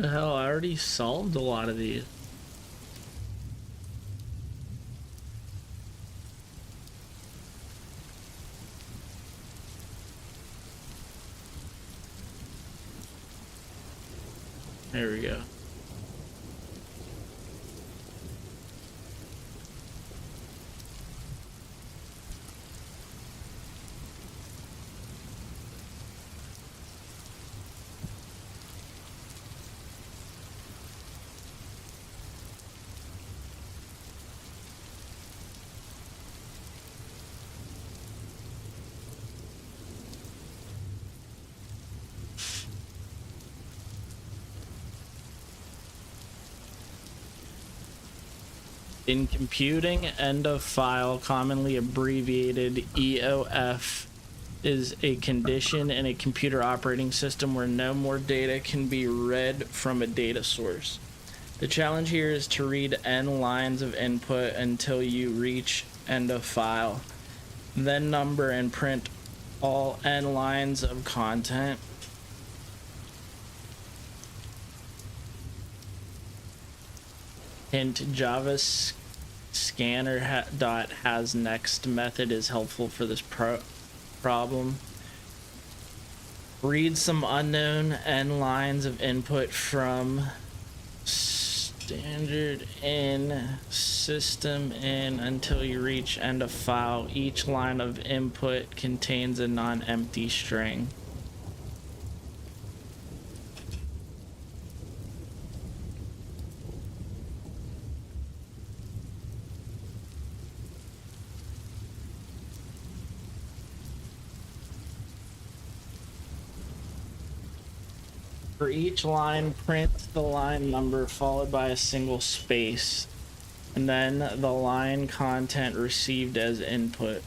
The hell, I already solved a lot of these. There we go. In computing, end of file, commonly abbreviated EOF, is a condition in a computer operating system where no more data can be read from a data source. The challenge here is to read n lines of input until you reach end of file, then number and print all n lines of content. Hint: Java scanner dot has next method is helpful for this problem. Read some unknown n lines of input from standard in system in until you reach end of file. Each line of input contains a non-empty string. For each line, print the line number followed by a single space, and then the line content received as input.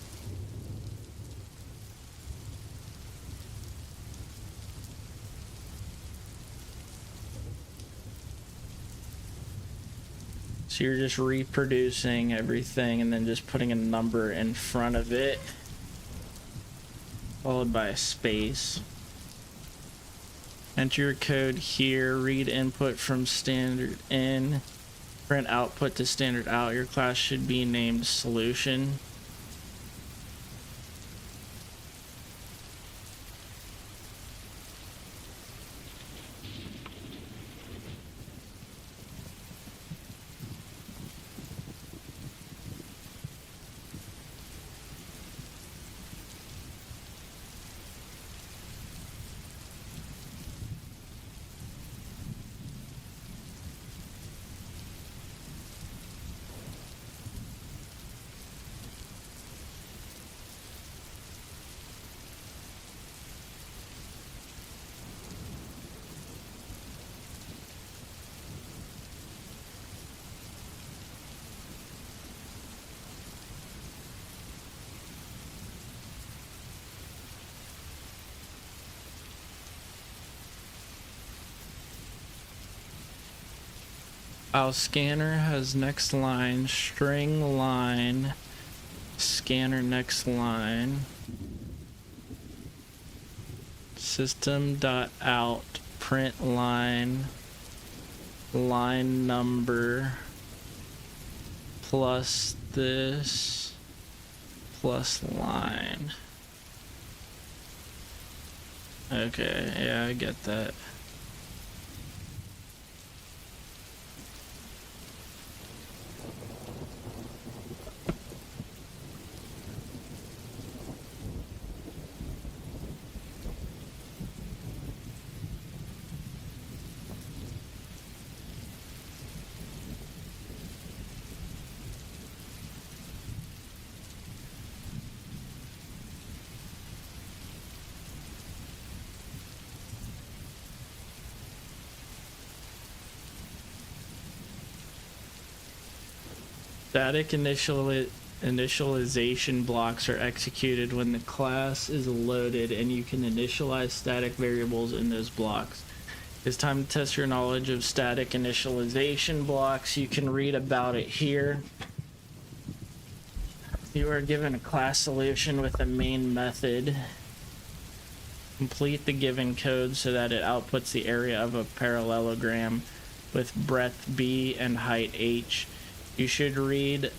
So you're just reproducing everything and then just putting a number in front of it, followed by a space. Enter your code here, read input from standard in, print output to standard out. Your class should be named solution. File scanner has next line, string line, scanner next line, system.out, print line, line number, plus this, plus line. Okay, yeah, I get that. Static initialization blocks are executed when the class is loaded, and you can initialize static variables in those blocks. It's time to test your knowledge of static initialization blocks. You can read about it here. You are given a class solution with a main method. Complete the given code so that it outputs the area of a parallelogram with breadth b and height h. You should read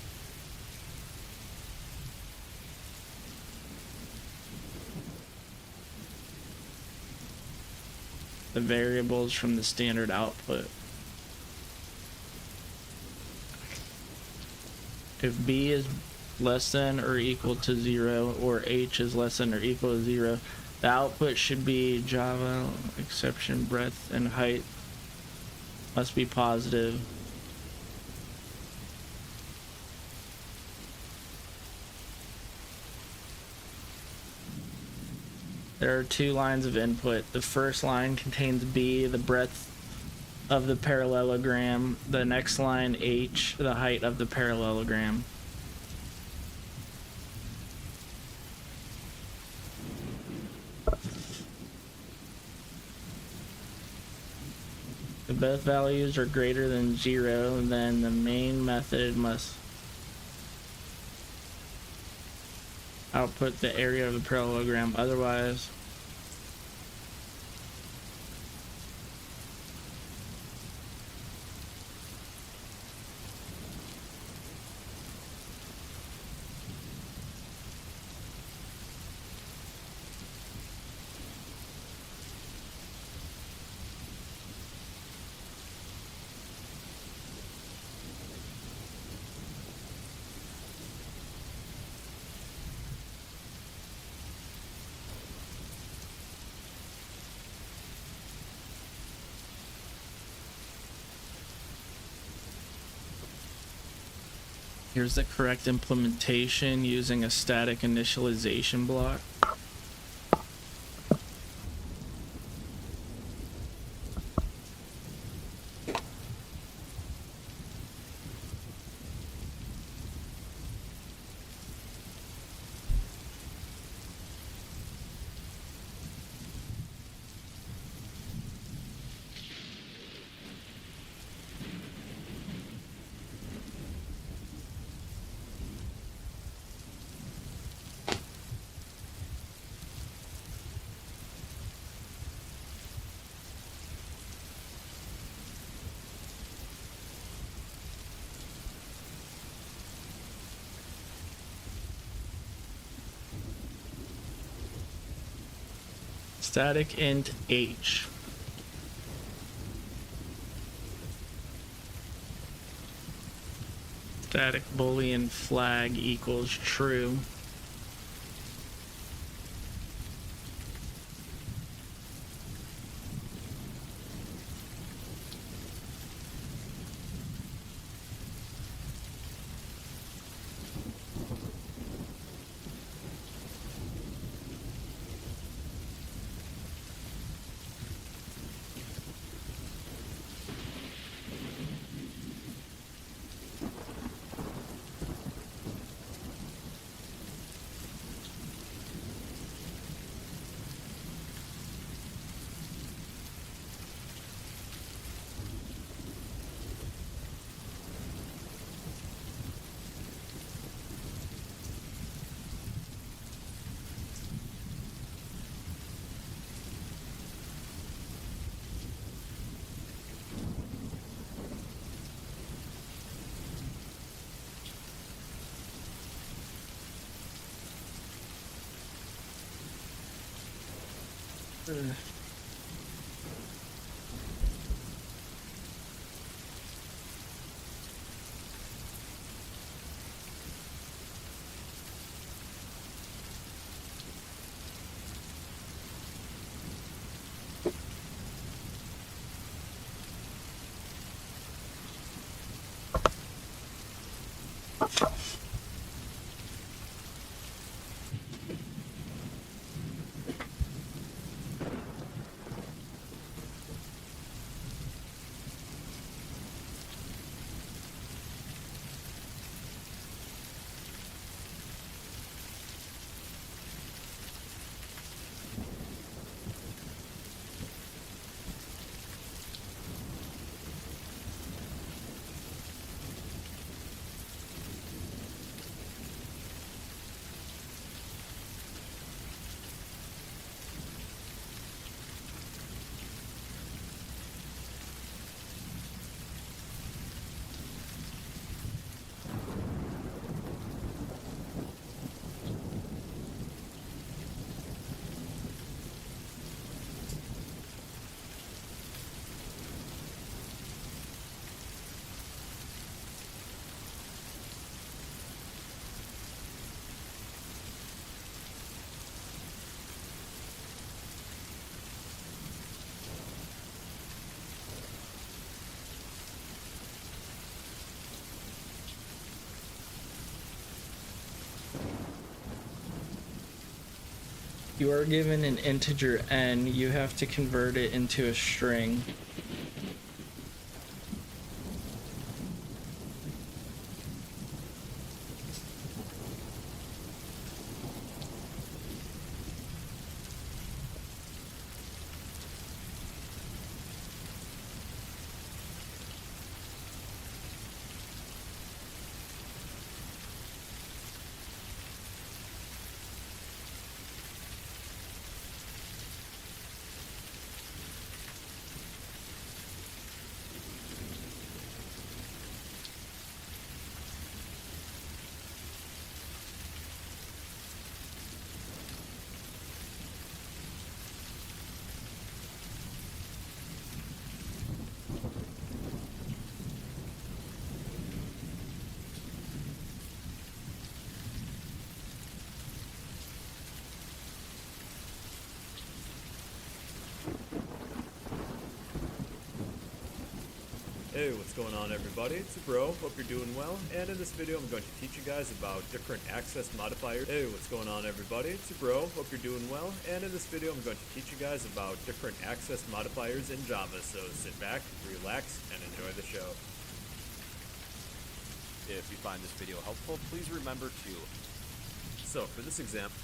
the variables from the standard output. If b is less than or equal to 0 or h is less than or equal to 0, the output should be Java exception breadth and height must be positive. There are two lines of input. The first line contains b, the breadth of the parallelogram. The next line, h, the height of the parallelogram. If both values are greater than 0, then the main method must output the area of the parallelogram. Otherwise, here's the correct implementation using a static initialization block. Static int h. Static boolean flag equals true. You are given an integer n, you have to convert it into a string. Hey, what's going on everybody? It's Bro, hope you're doing well, and in this video I'm going to teach you guys about different access modifiers. Hey, what's going on everybody? It's Bro, hope you're doing well, and in this video I'm going to teach you guys about different access modifiers in Java, so sit back, relax, and enjoy the show. If you find this video helpful, please remember to... So, for this example,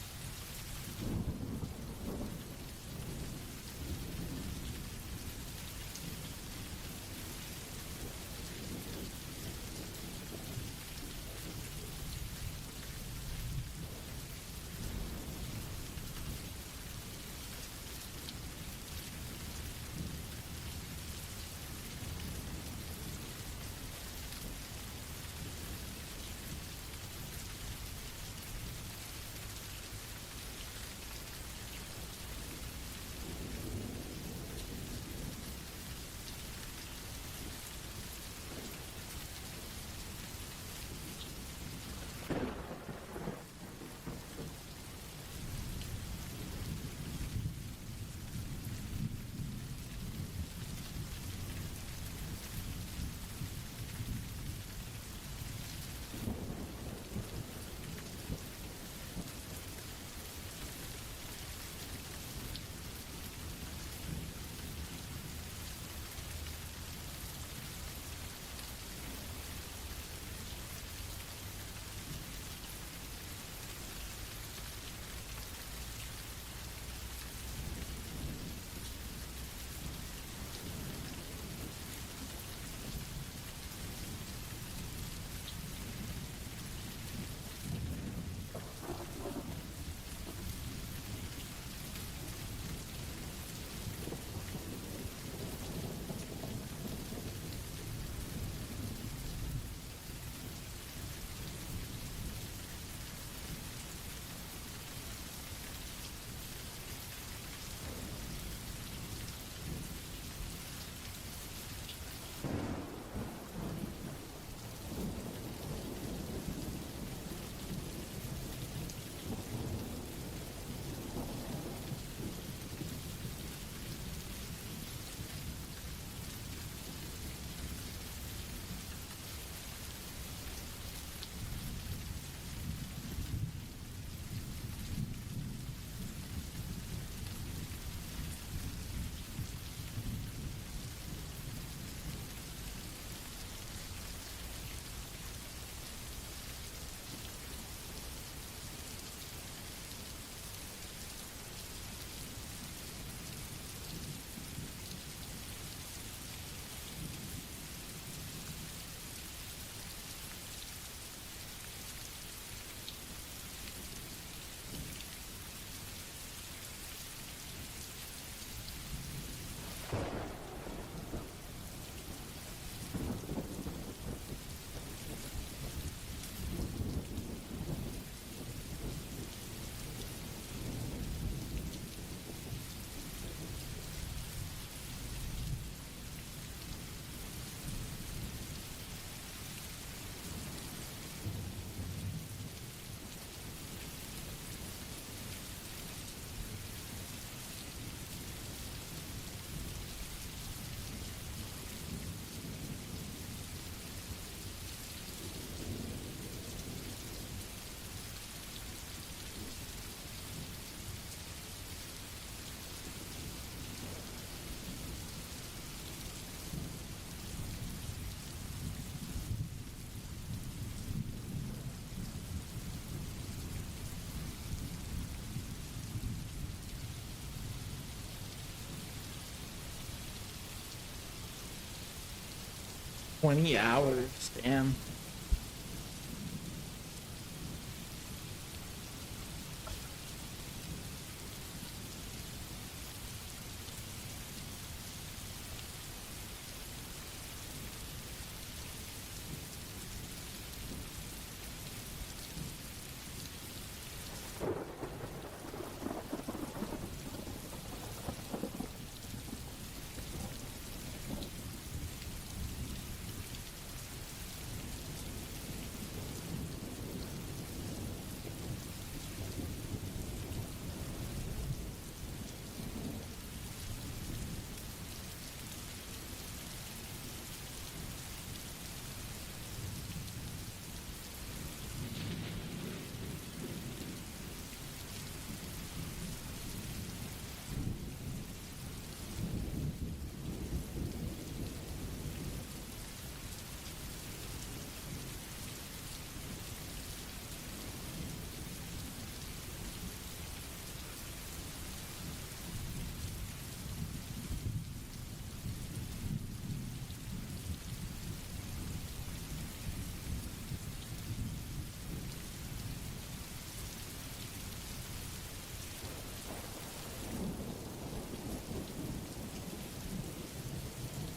20 hours, damn.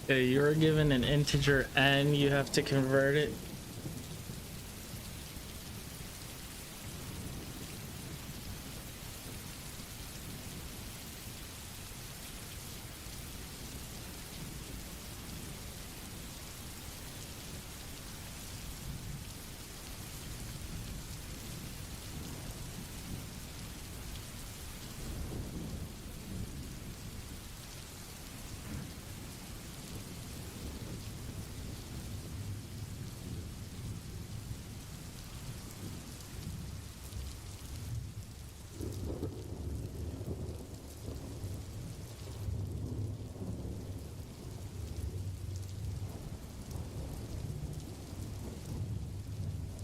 Okay, you're given an integer n, you have to convert it.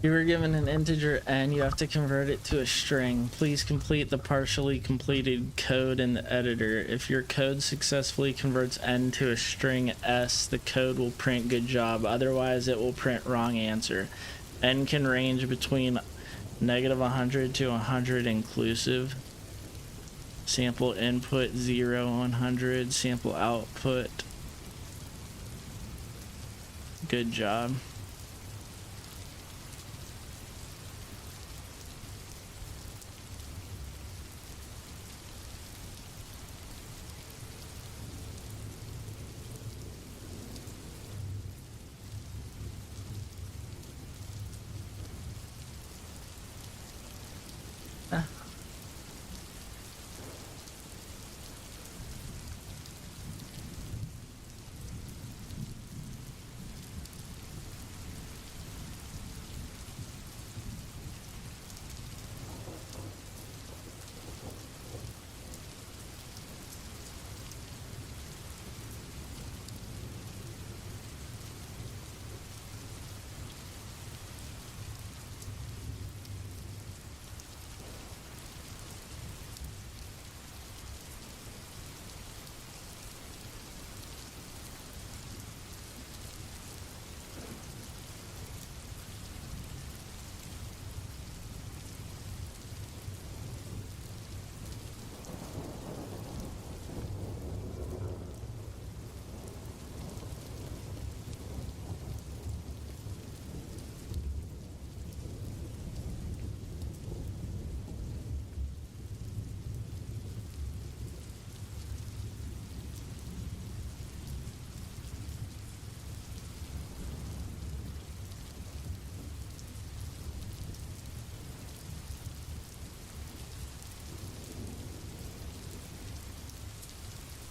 You were given an integer n, you have to convert it to a string. Please complete the partially completed code in the editor. If your code successfully converts n to a string s, the code will print good job. Otherwise, it will print wrong answer. N can range between -100 to 100 inclusive. Sample input 0, 100. Sample output. Good job.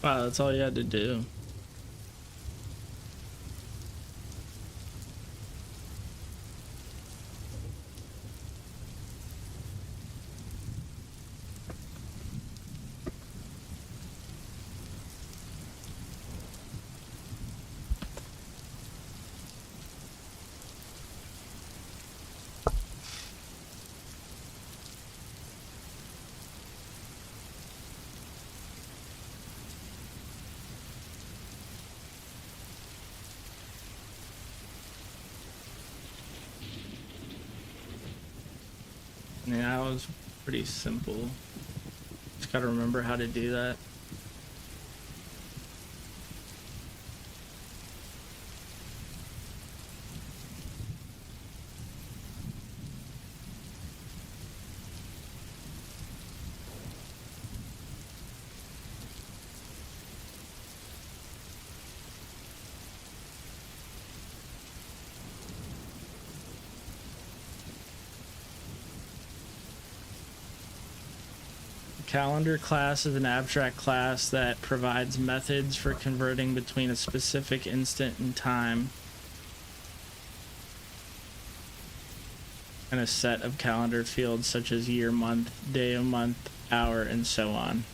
Wow, that's all you had to do. Yeah, that was pretty simple. Just gotta remember how to do that. Calendar class is an abstract class that provides methods for converting between a specific instant in time and a set of calendar fields such as year, month, day of month, hour, and so on.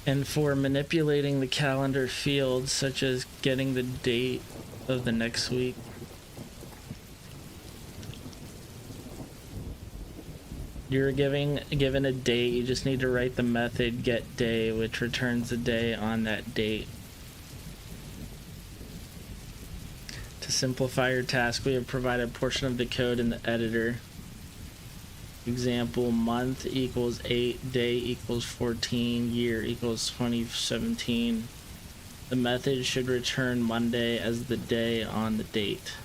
And for manipulating the calendar fields, such as getting the date of the next week, you're given a date, you just need to write the method getDay, which returns the day on that date. To simplify your task, we have provided a portion of the code in the editor. Example, month equals 8, day equals 14, year equals 2017. The method should return Monday as the day on the date.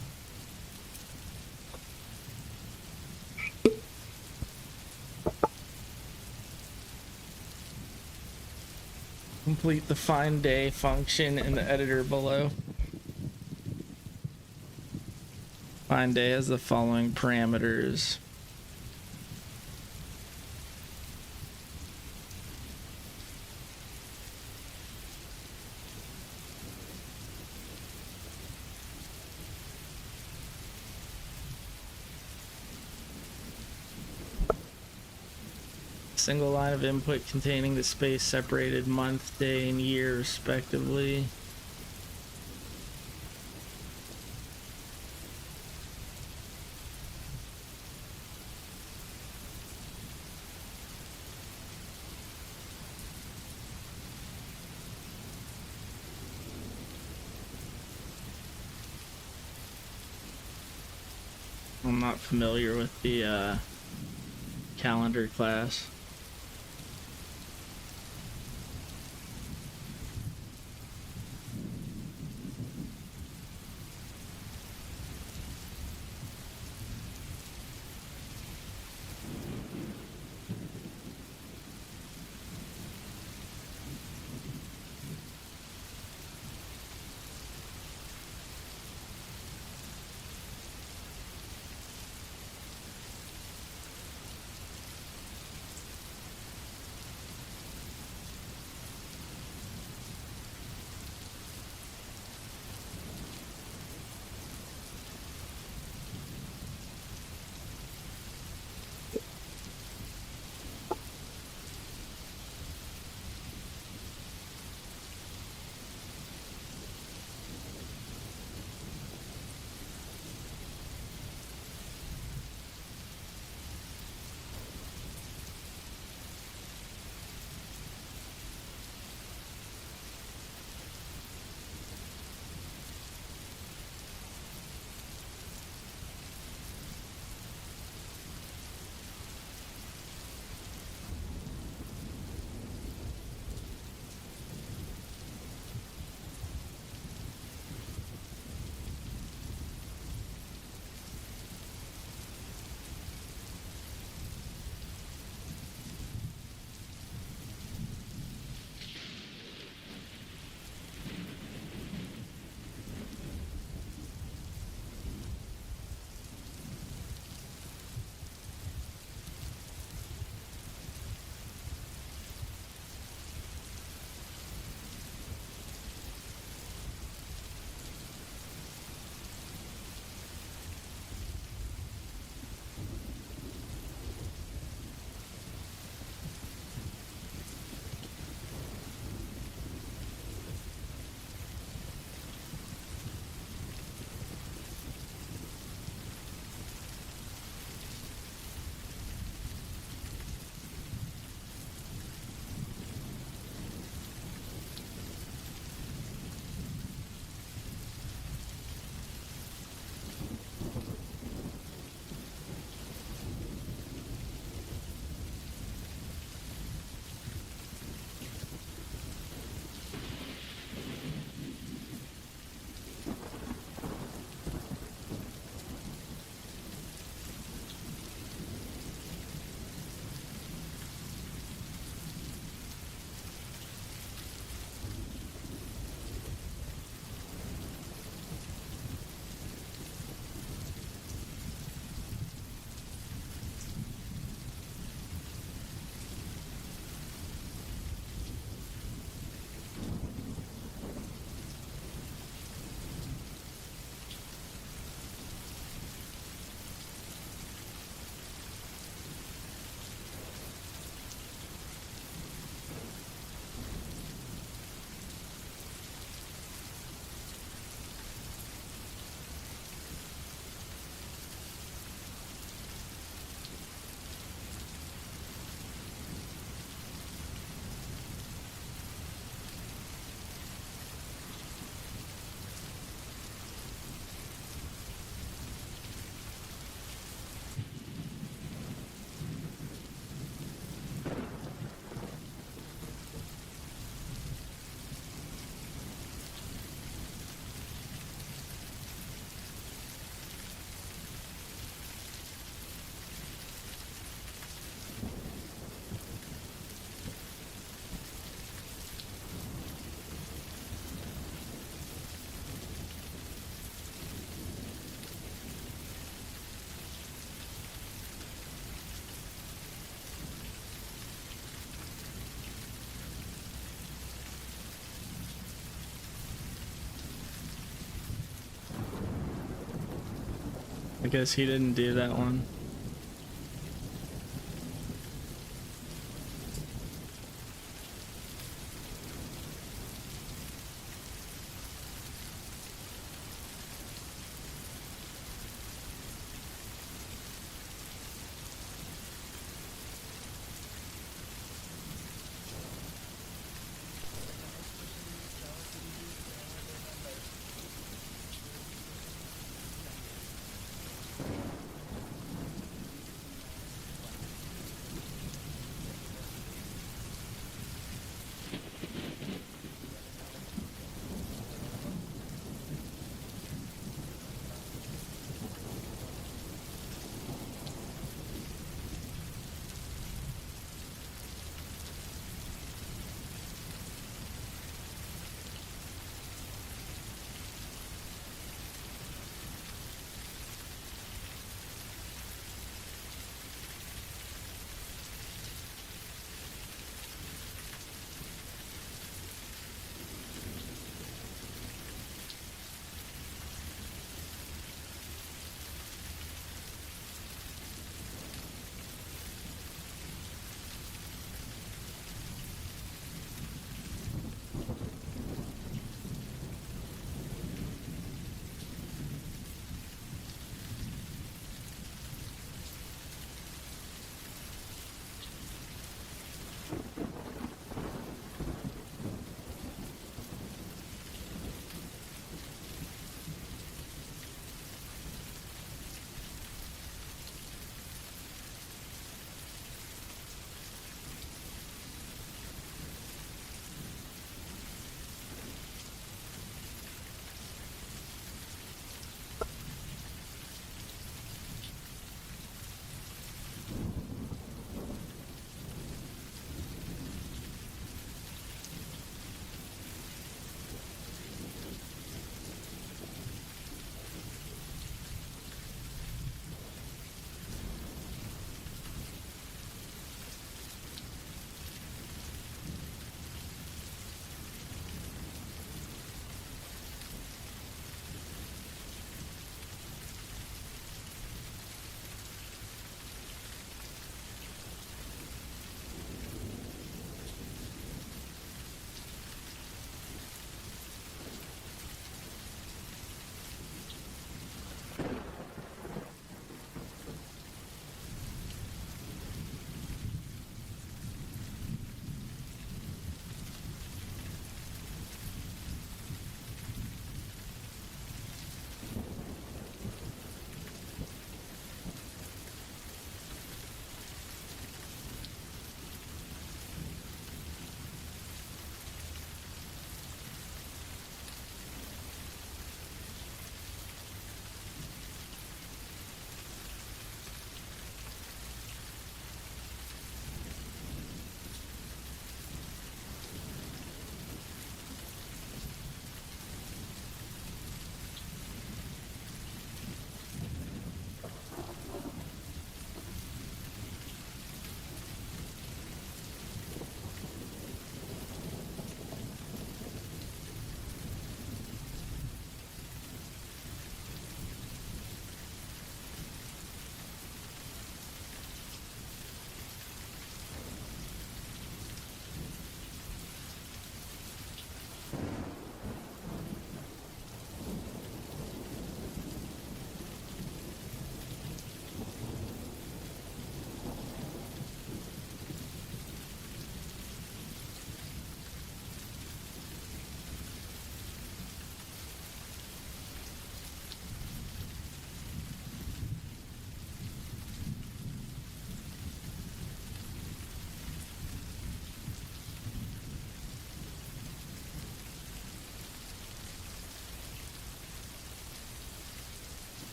Complete the find day function in the editor below. Find day has the following parameters. Single line of input containing the space separated month, day, and year respectively. I'm not familiar with the calendar class. I guess he didn't do that one.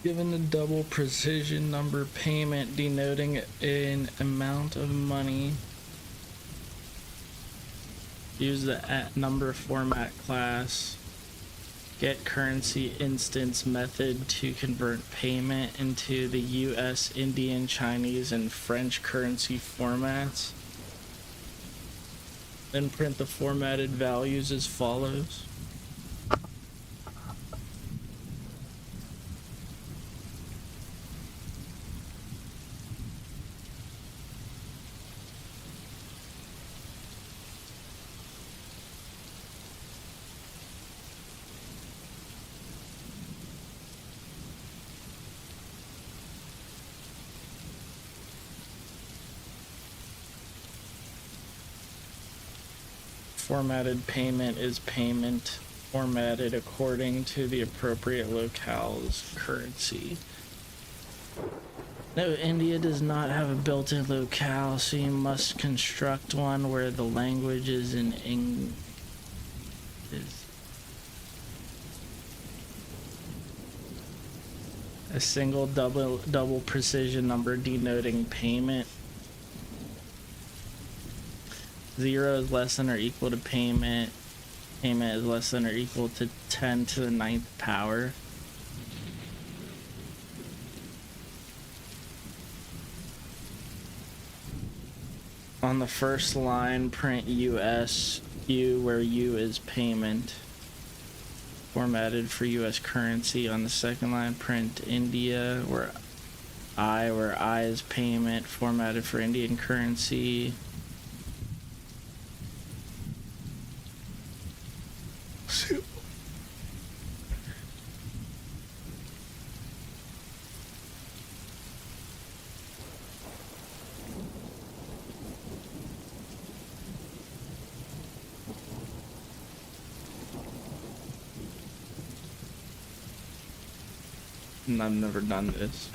Given a double precision number payment denoting an amount of money, use the at number format class get currency instance method to convert payment into the US, Indian, Chinese, and French currency formats. Then print the formatted values as follows. Formatted payment is payment formatted according to the appropriate locale's currency. No, India does not have a built-in locale, so you must construct one where the language is in English. A single double precision number denoting payment. 0 is less than or equal to payment. Payment is less than or equal to 10 to the 9th power. On the first line, print US U, where U is payment, formatted for US currency. On the second line, print India, where I is payment, formatted for Indian currency. And I've never done this.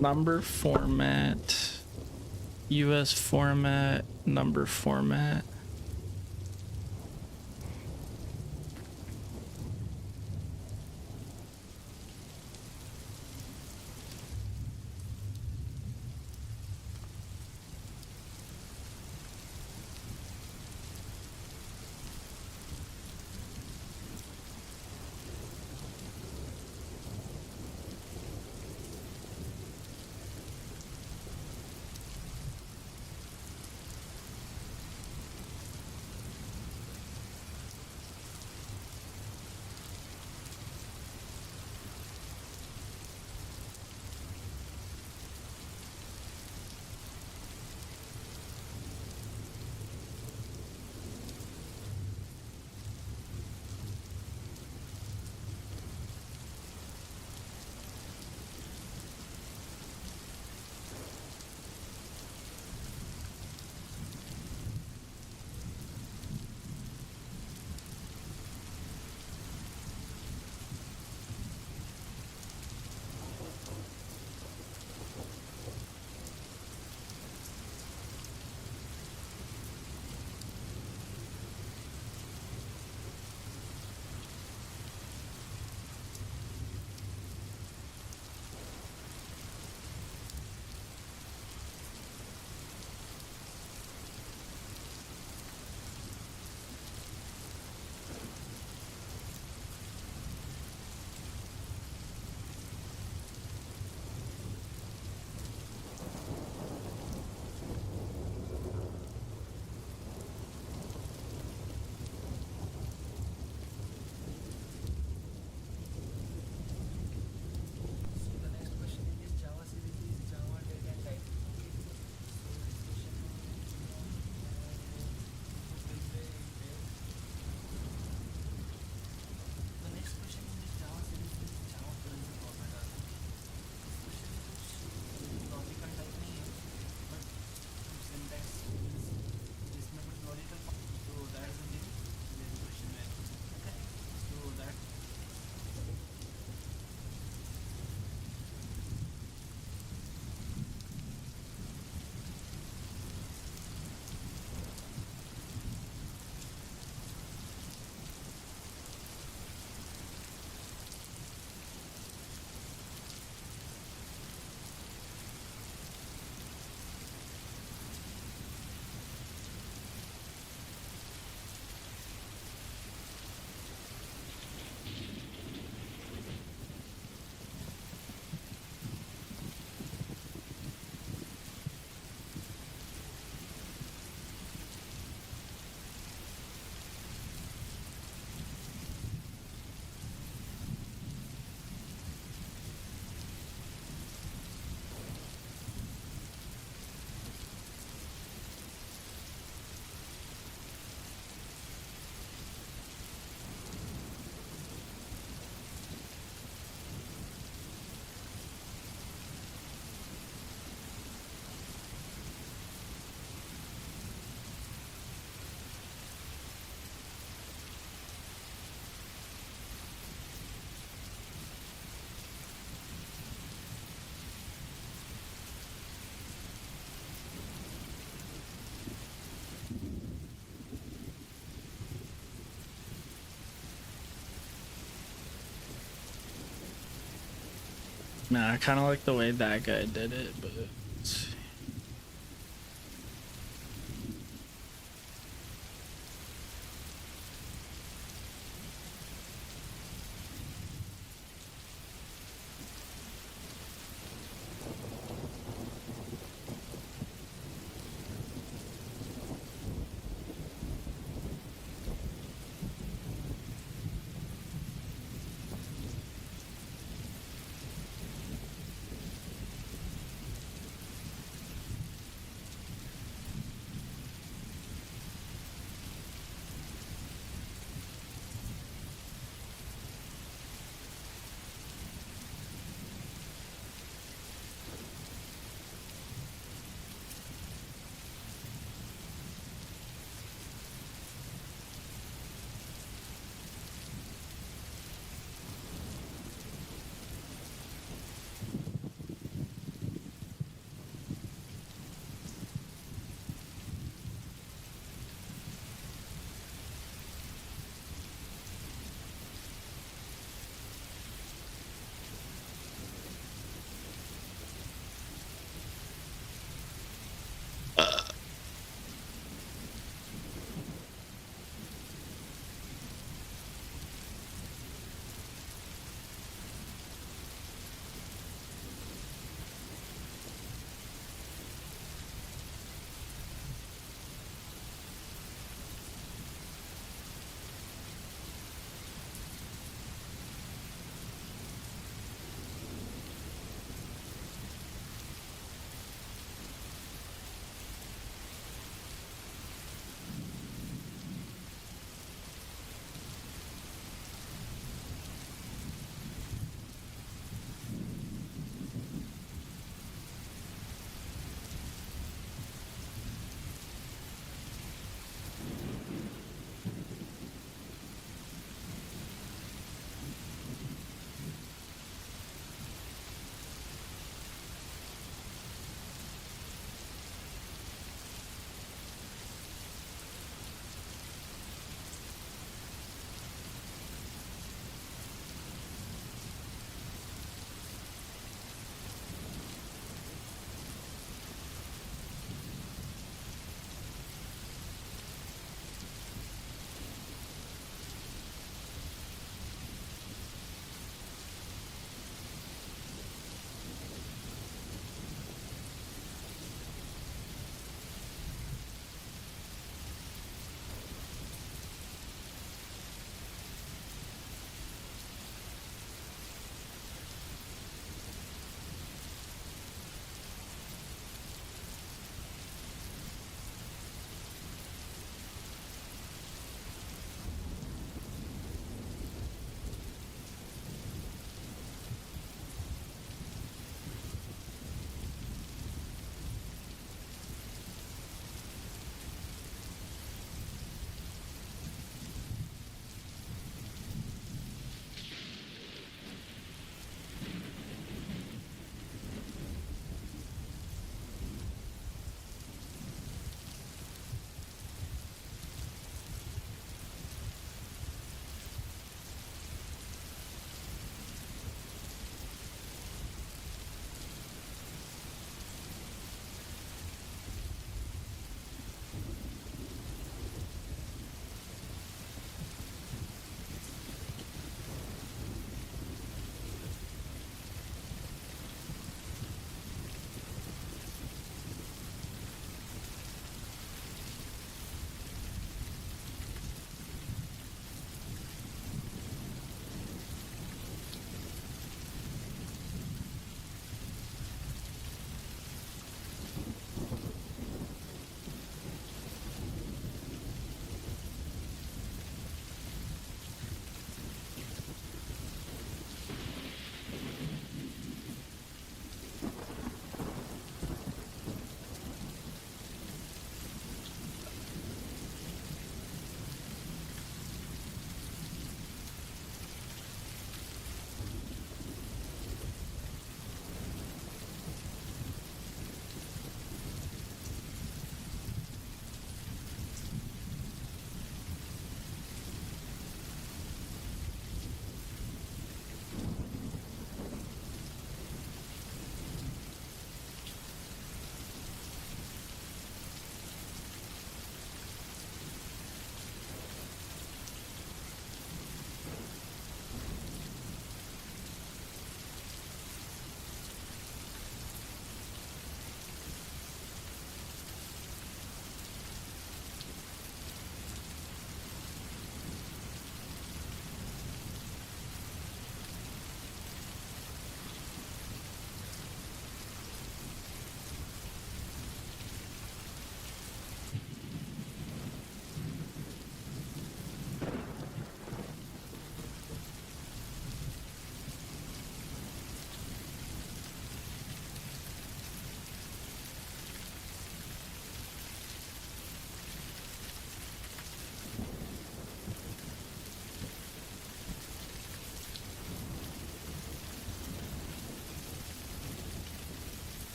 Number format, US format, number format. Nah, I kind of like the way that guy did it, but it's...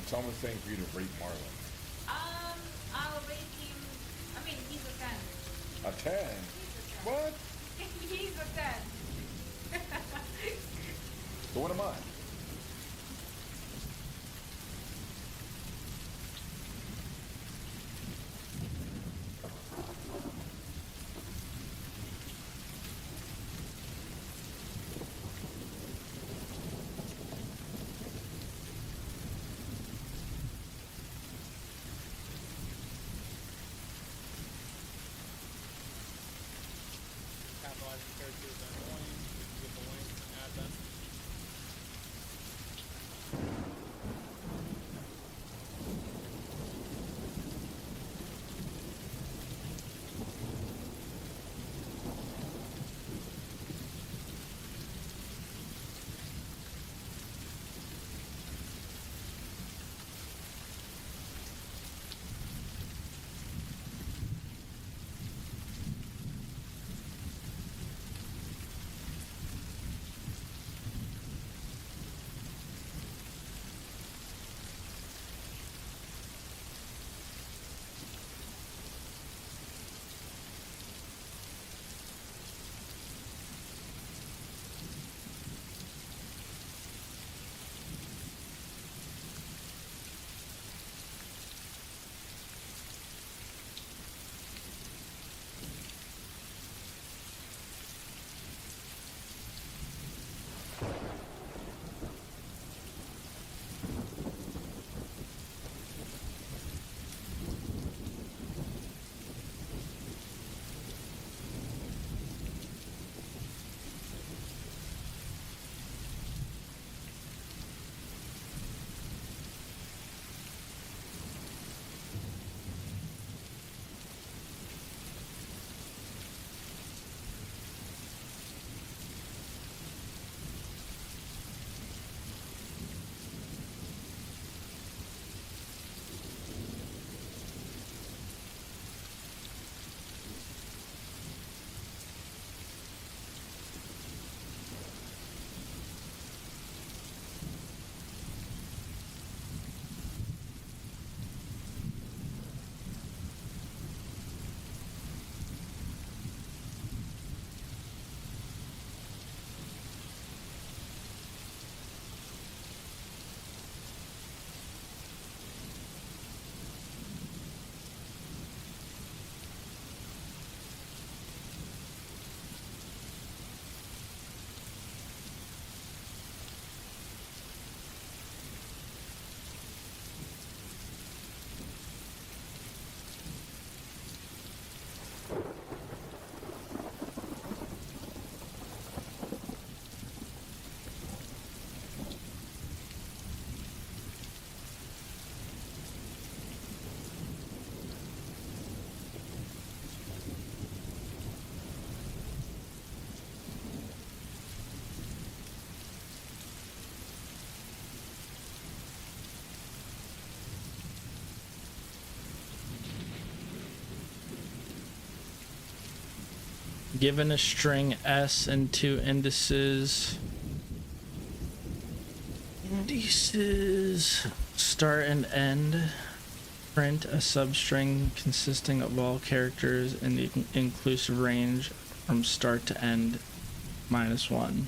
tell him a thing for you to rate Marlon. I'll rate him. I mean, he's a 10. A 10? He's a 10. What? He's a 10. So what am I? Capitalizing characters and annoying. You can get the link and add them. Given a string S and two indices, start and end, print a substring consisting of all characters in the inclusive range from start to end -1.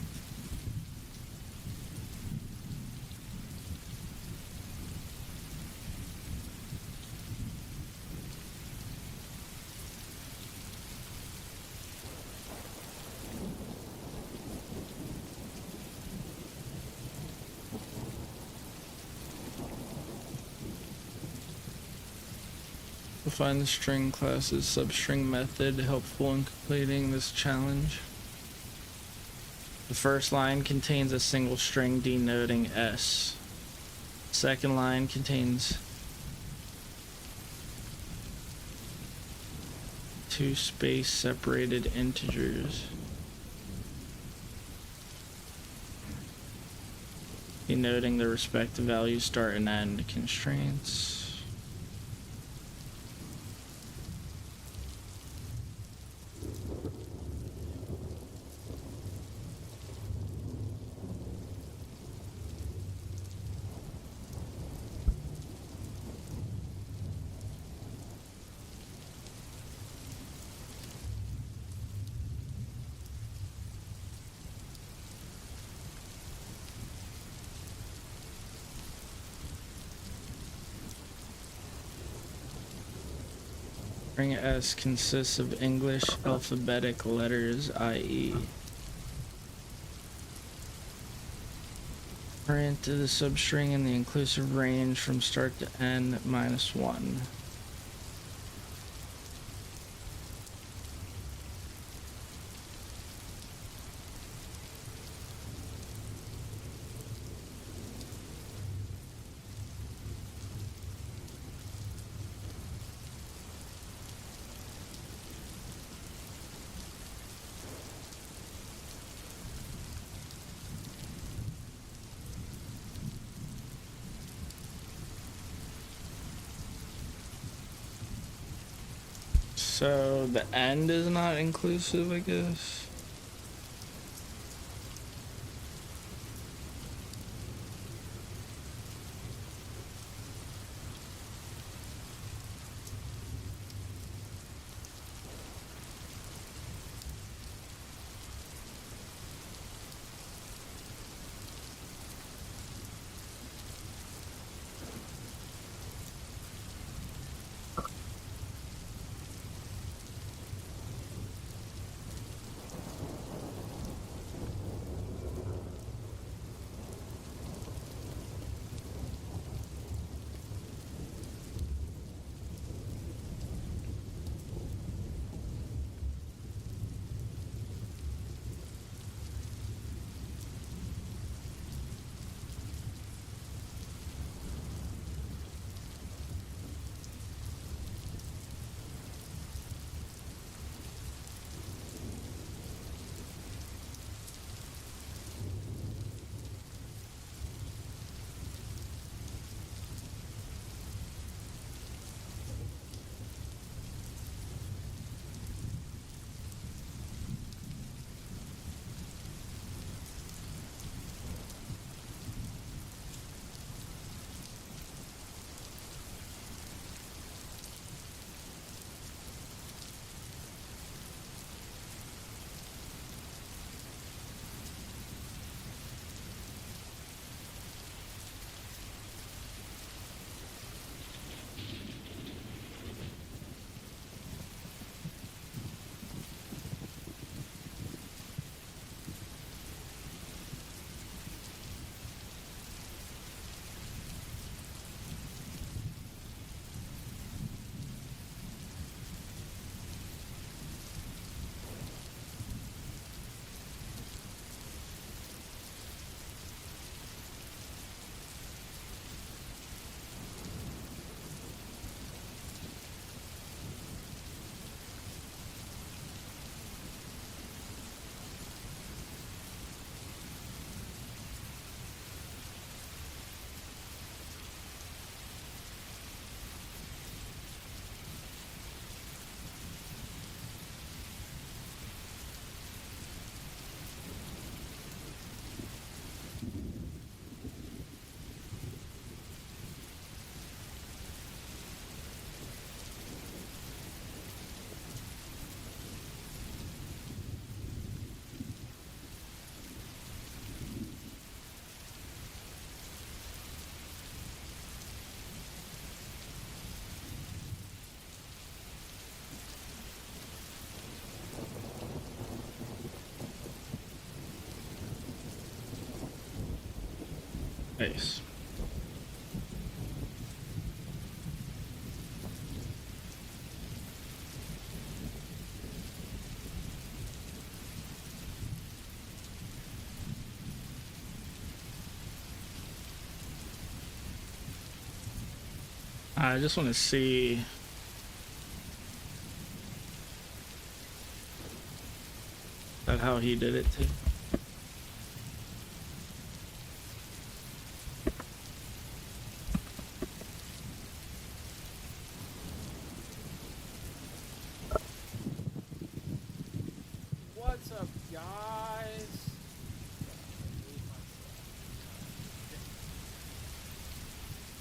Find the string class's substring method helpful in completing this challenge. The first line contains a single string denoting S. Second line contains two space separated integers denoting the respective values start and end constraints. String S consists of English alphabetic letters, i.e. Print to the substring in the inclusive range from start to end -1. So the end is not inclusive, I guess. Nice. I just want to see that how he did it too. What's up, guys?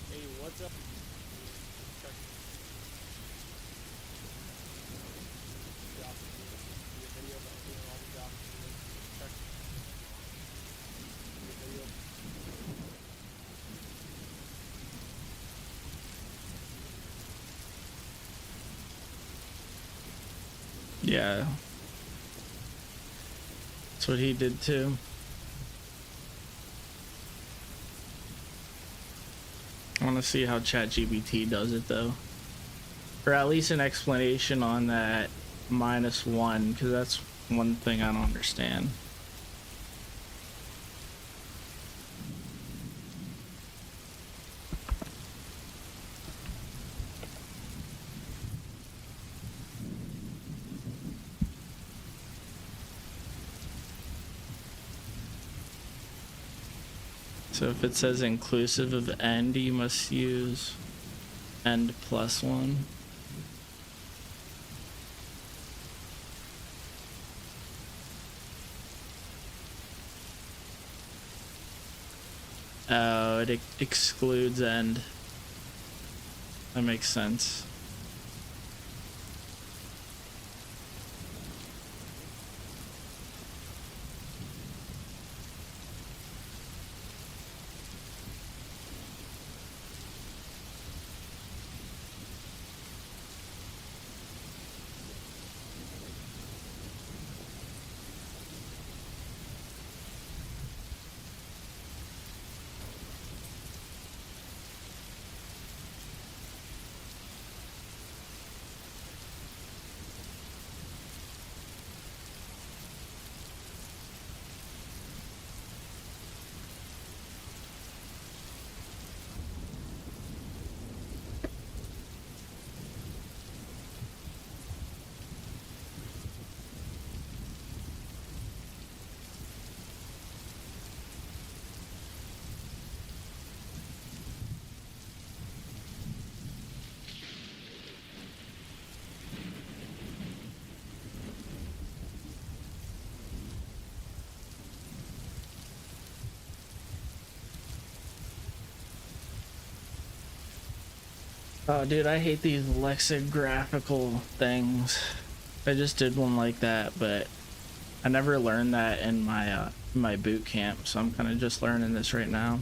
Hey, what's up? Check. Josh, do a video about doing all the jobs. Check. Do a video. Yeah. That's what he did too. I want to see how ChatGPT does it though. Or at least an explanation on that -1, because that's one thing I don't understand. So if it says inclusive of end, you must use end +1. Oh, it excludes end. That makes sense. Oh, dude, I hate these lexicographical things. I just did one like that, but I never learned that in my boot camp, so I'm kind of just learning this right now.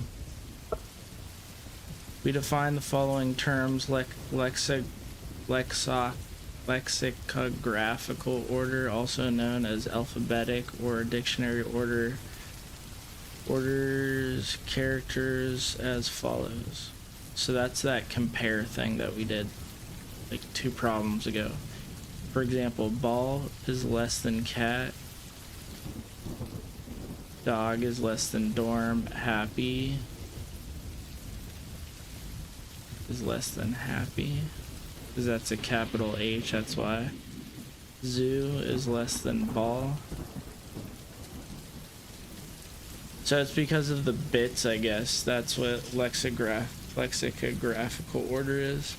We define the following terms: lexicographical order, also known as alphabetic or dictionary order, orders characters as follows. So that's that compare thing that we did like 2 problems ago. For example, ball is less than cat, dog is less than dorm, happy is less than happy, because that's a capital H, that's why. Zoo is less than ball. So it's because of the bits, I guess. That's what lexicographical order is.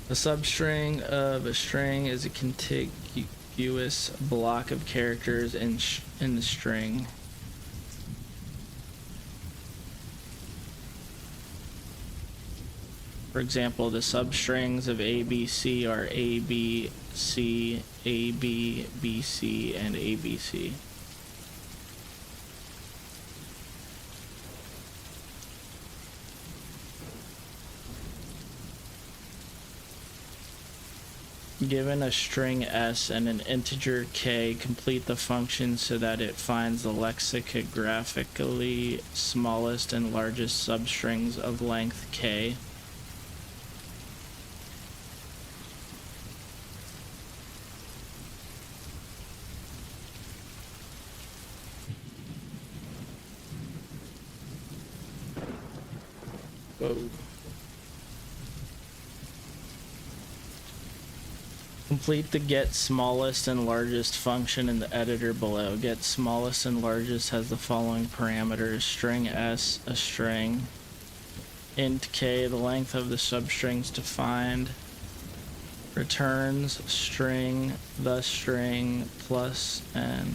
A substring of a string is a contiguous block of characters in the string. For example, the substrings of ABC are ABC, AB, BC, and ABC. Given a string S and an integer K, complete the function so that it finds the lexicographically smallest and largest substrings of length K. Whoa. Complete the get smallest and largest function in the editor below. Get smallest and largest has the following parameters: string S, a string, int K, the length of the substrings defined, returns string, the string, plus n,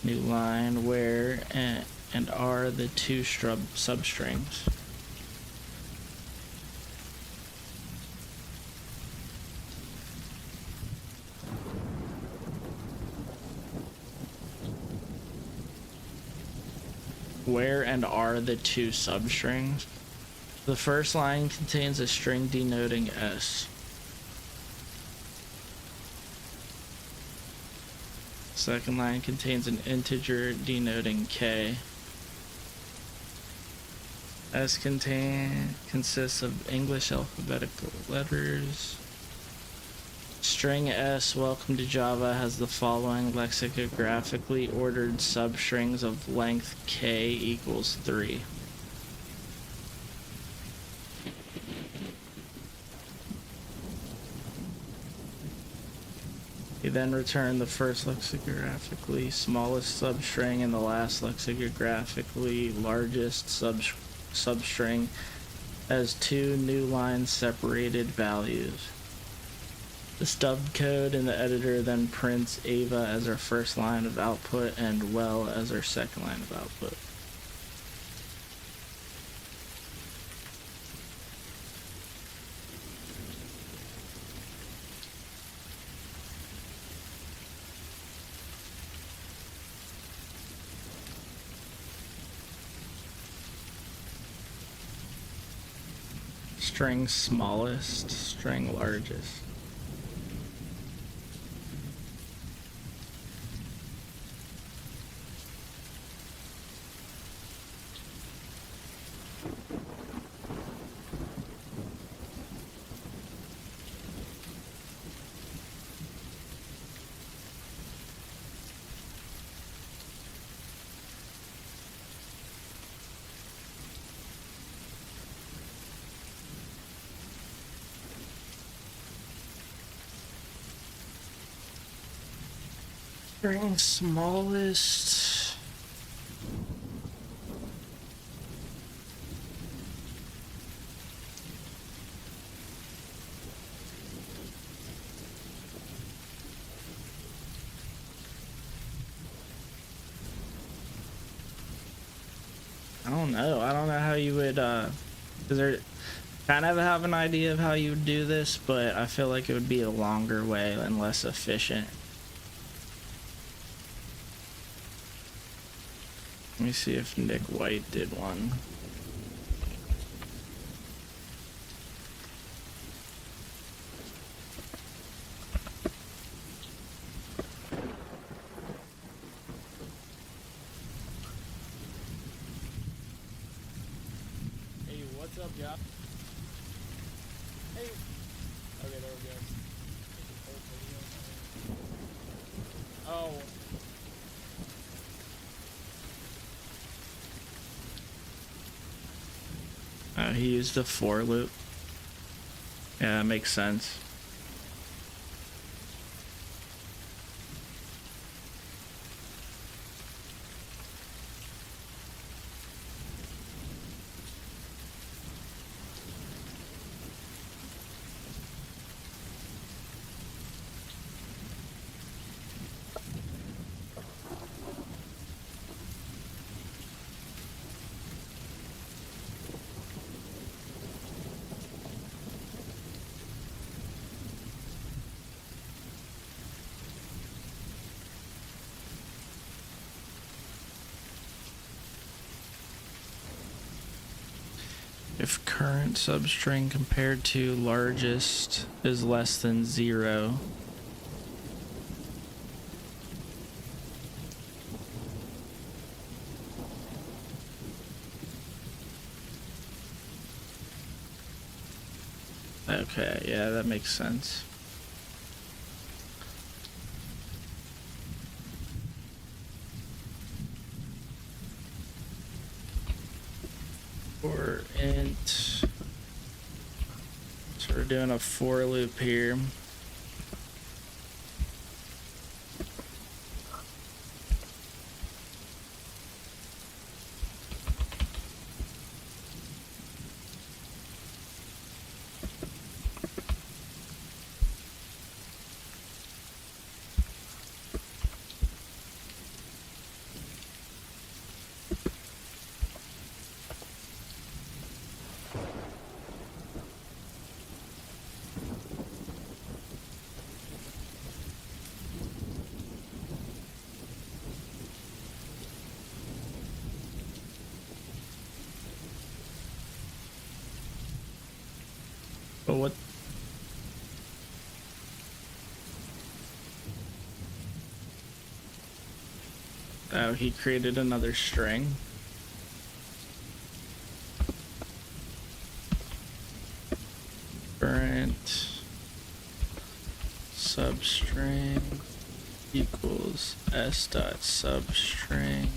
new line, where and are the 2 substrings. Where and are the 2 substrings? The first line contains a string denoting S. Second line contains an integer denoting k. S consists of English alphabetical letters. String S, welcome to Java, has the following lexicographically ordered substrings of length k equals 3. You then return the first lexicographically smallest substring and the last lexicographically largest substring as two new line separated values. The stub code in the editor then prints Ava as our first line of output and well as our second line of output. String smallest, string largest. String smallest. I don't know. I don't know how you would, cause there, kind of have an idea of how you would do this, but I feel like it would be a longer way and less efficient. Let me see if Nick White did one. Hey, what's up, y'all? Hey. Okay, there we go. Oh. He used a for loop. Yeah, that makes sense. If current substring compared to largest is less than 0, okay, yeah, that makes sense. For int, so we're doing a for loop here. But what? Oh, he created another string. Current substring equals s dot substring.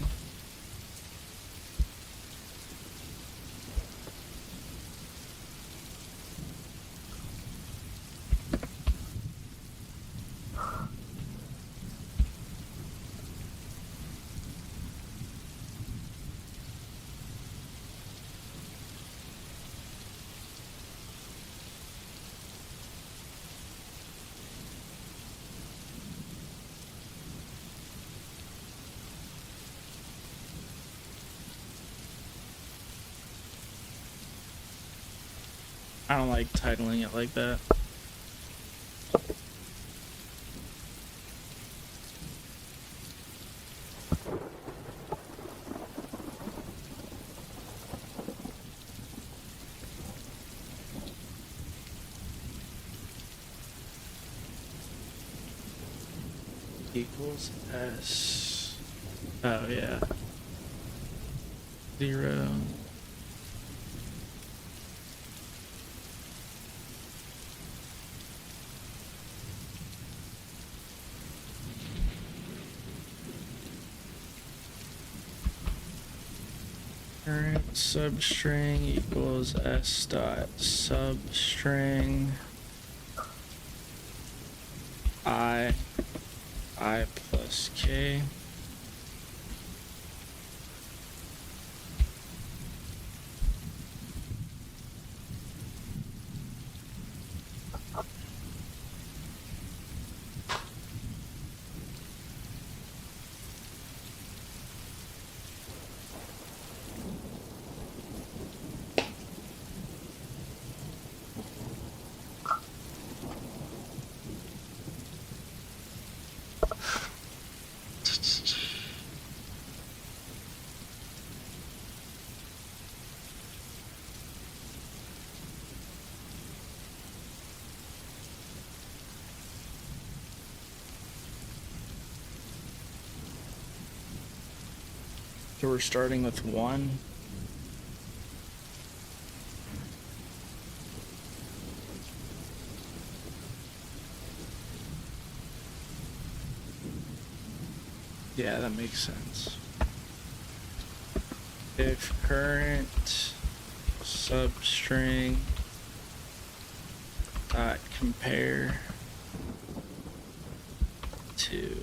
I don't like titling it like that. Equals S. Oh yeah. 0. Current substring equals s dot substring I plus k. So we're starting with 1. Yeah, that makes sense. If current substring dot compare to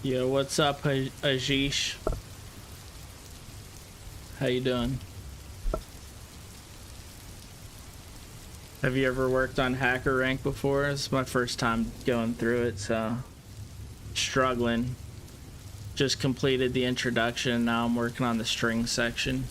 Yo, what's up, Ajish? How you doing? Have you ever worked on Hacker Rank before? It's my first time going through it, so struggling. Just completed the introduction, now I'm working on the string section.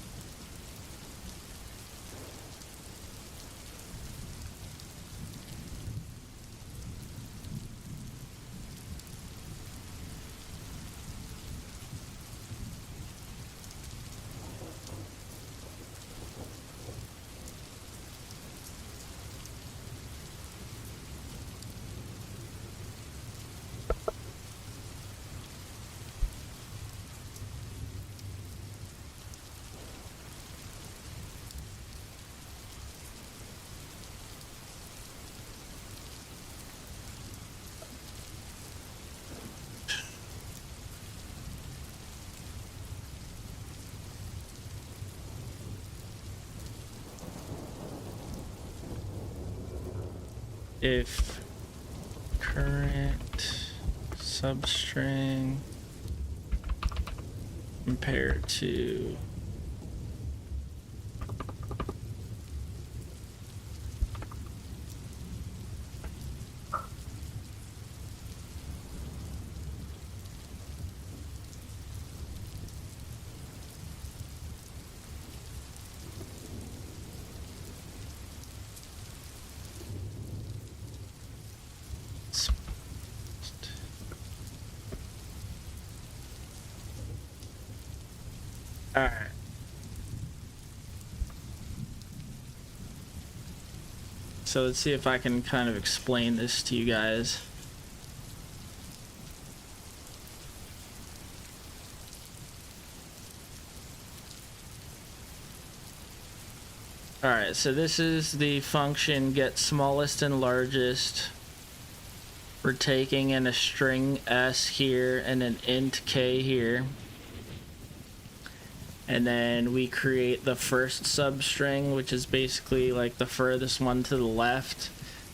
If current substring compared to all right. So let's see if I can kind of explain this to you guys. All right, so this is the function get smallest and largest. We're taking in a string s here and an int k here. And then we create the first substring, which is basically like the furthest one to the left,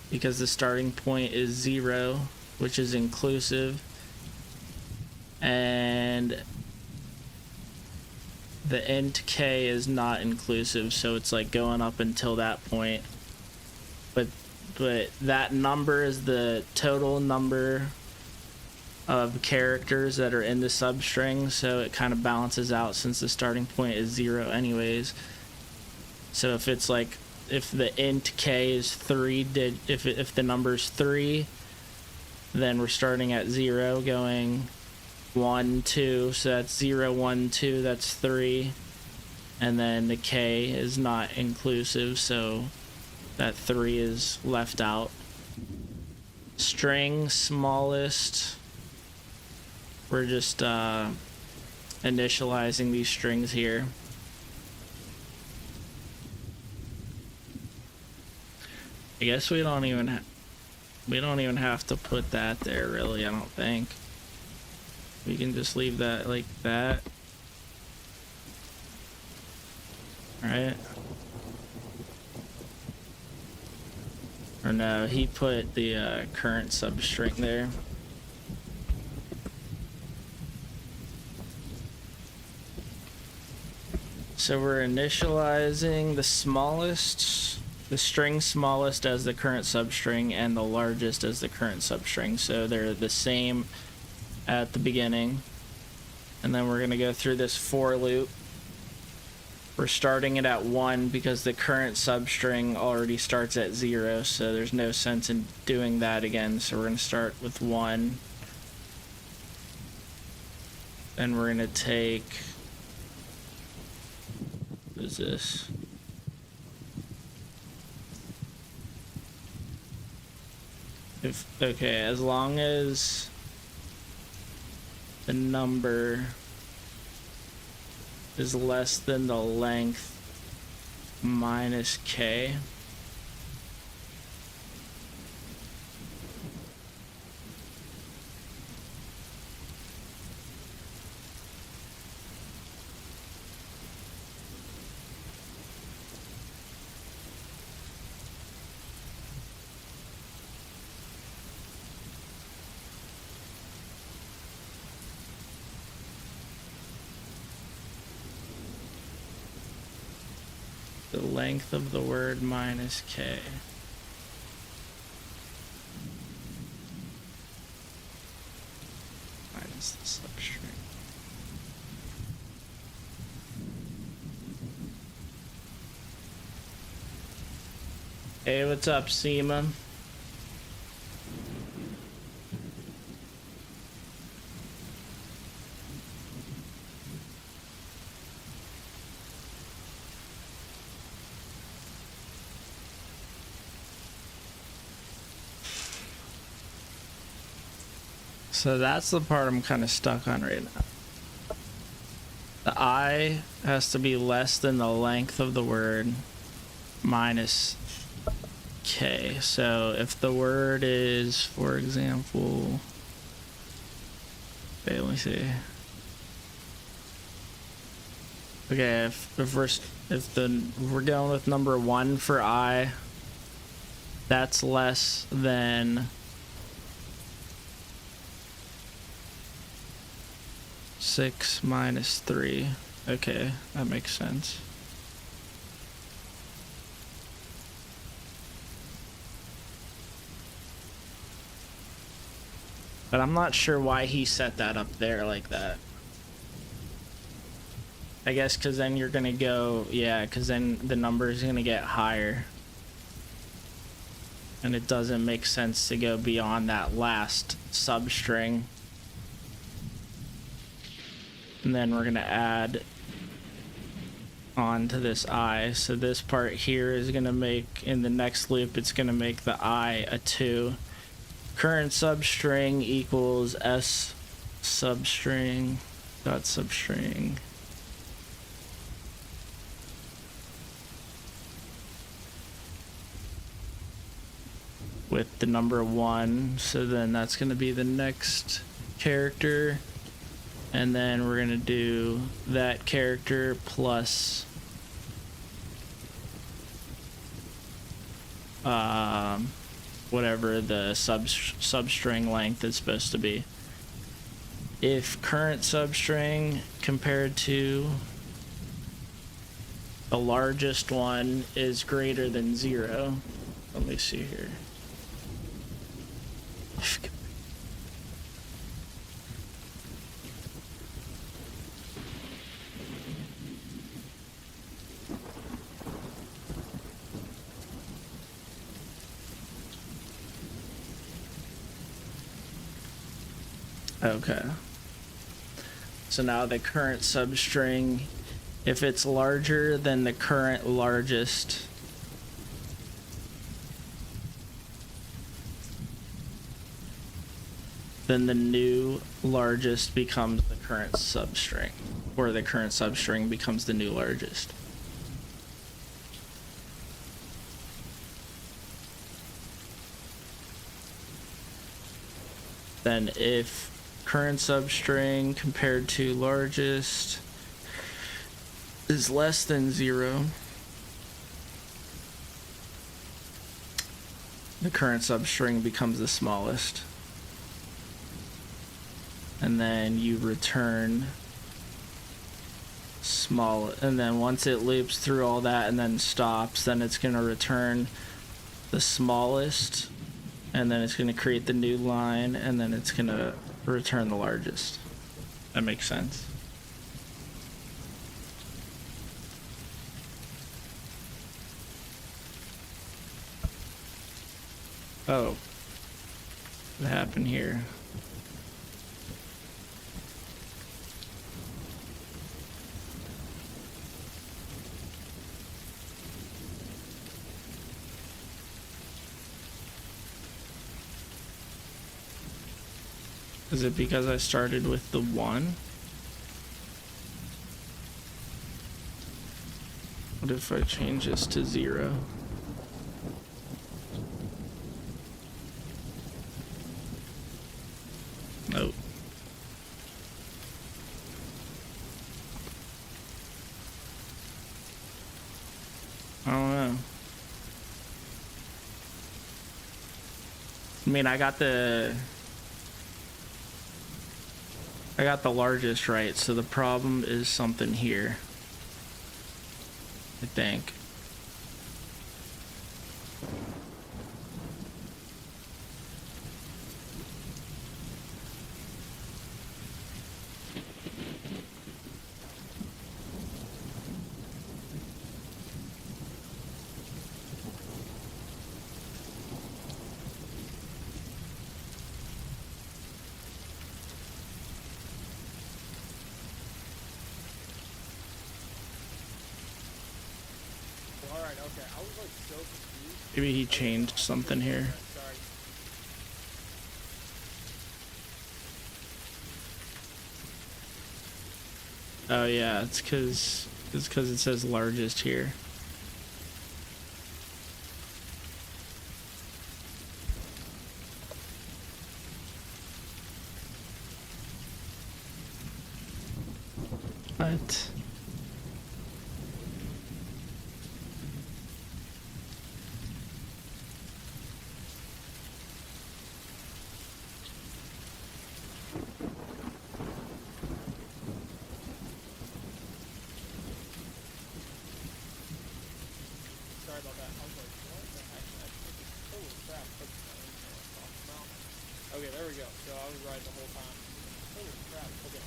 because the starting point is 0, which is inclusive. And the int k is not inclusive, so it's like going up until that point. But that number is the total number of characters that are in the substring, so it kind of balances out since the starting point is 0 anyways. So if it's like, if the int k is 3, if the number's 3, then we're starting at 0 going 1 2, so that's 0 1 2, that's 3, and then the k is not inclusive, so that 3 is left out. String smallest, we're just initializing these strings here. I guess we don't even have to put that there, really. I don't think we can just leave that like that. All right. Or no, he put the current substring there. So we're initializing the smallest, the string smallest as the current substring and the largest as the current substring. So they're the same at the beginning. And then we're going to go through this for loop. We're starting it at 1 because the current substring already starts at 0, so there's no sense in doing that again. So we're going to start with 1. Then we're going to take, what is this? Okay, as long as the number is less than the length minus k. The length of the word minus k. Minus the substring. Hey, what's up, Seema? So that's the part I'm kind of stuck on right now. The I has to be less than the length of the word minus k. So if the word is, for example, wait, let me see. Okay, if we're going with number 1 for I, that's less than 6 minus 3. Okay, that makes sense. But I'm not sure why he set that up there like that. I guess because then you're gonna go, yeah, because then the number is gonna get higher. And it doesn't make sense to go beyond that last substring. And then we're gonna add on to this I. So this part here is gonna make, in the next loop, it's gonna make the I a 2. Current substring equals S substring dot substring. With the number 1, so then that's going to be the next character, and then we're going to do that character plus whatever the substring length is supposed to be. If current substring compared to the largest one is greater than 0, let me see here. Okay. So now the current substring, if it's larger than the current largest, then the new largest becomes the current substring, or the current substring becomes the new largest. Then if current substring compared to largest is less than 0, the current substring becomes the smallest. And then you return small, and then once it loops through all that and then stops, then it's going to return the smallest, and then it's going to create the new line, and then it's going to return the largest. That makes sense. Oh, what happened here? Is it because I started with the 1? What if I change this to 0? Nope. I don't know. I mean, I got the largest right, so the problem is something here, I think. Alright, okay. I was like so confused. Maybe he changed something here. Sorry. Oh yeah, it's because it says largest here. What? sorry about that. I was like, what the heck? Holy crap. Okay, there we go. So I was right the whole time. Holy crap. Okay.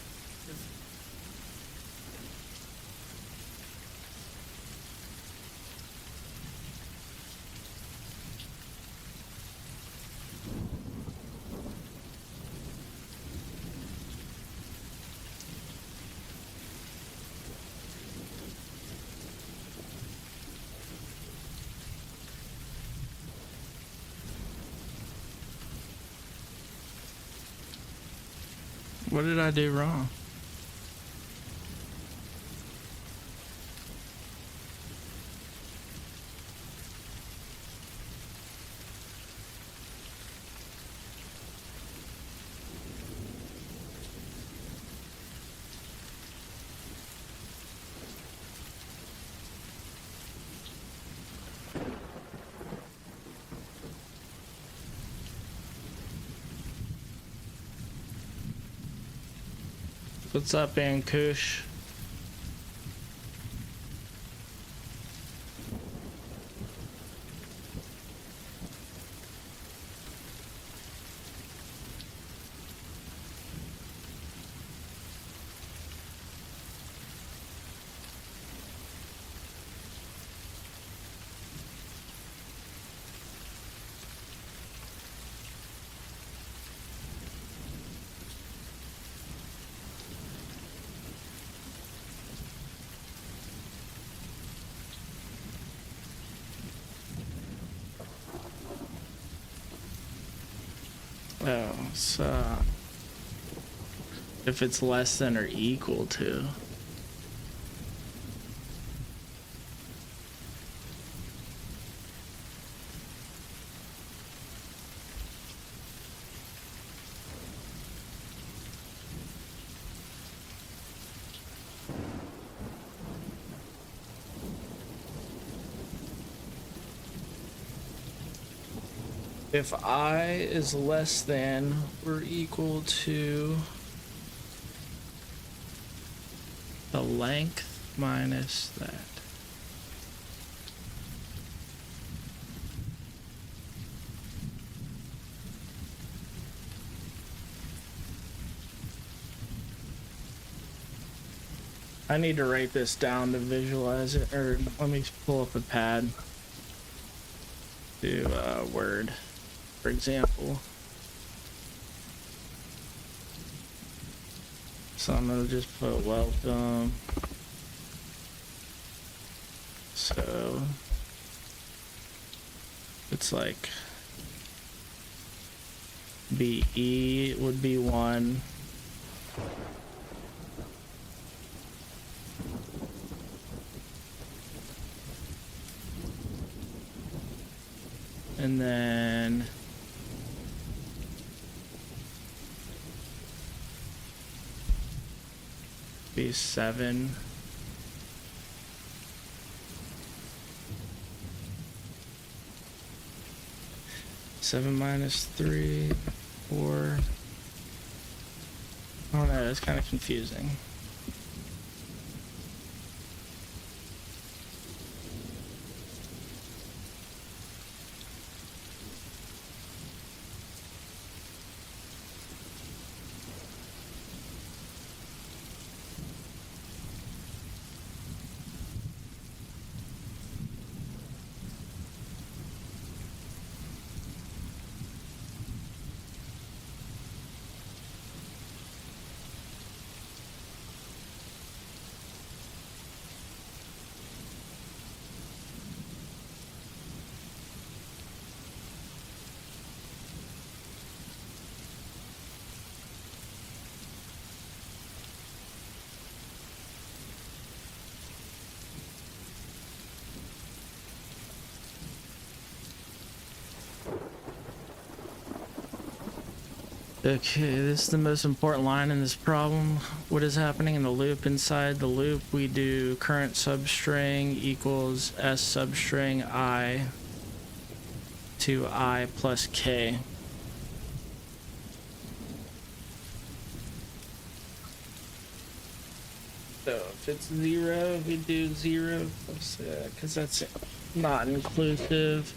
What did I do wrong? What's up, Ankush? Oh, so if it's less than or equal to. If I is less than or equal to the length minus that. I need to write this down to visualize it, or let me pull up a pad. Do Word, for example. So I'm gonna just put welcome. So it's like BE would be 1. And then be 7. Seven minus 3, 4. I don't know, it's kind of confusing. Okay, this is the most important line in this problem. What is happening in the loop? Inside the loop, we do current substring equals s substring I to I plus k. So if it's 0, we do 0 plus, because that's not inclusive.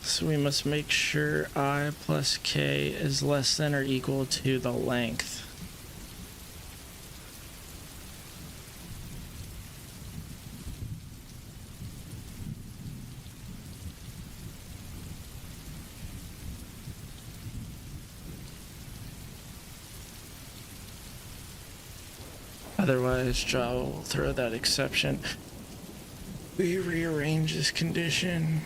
So we must make sure I plus k is less than or equal to the length. Otherwise, Java will throw that exception. We rearrange this condition.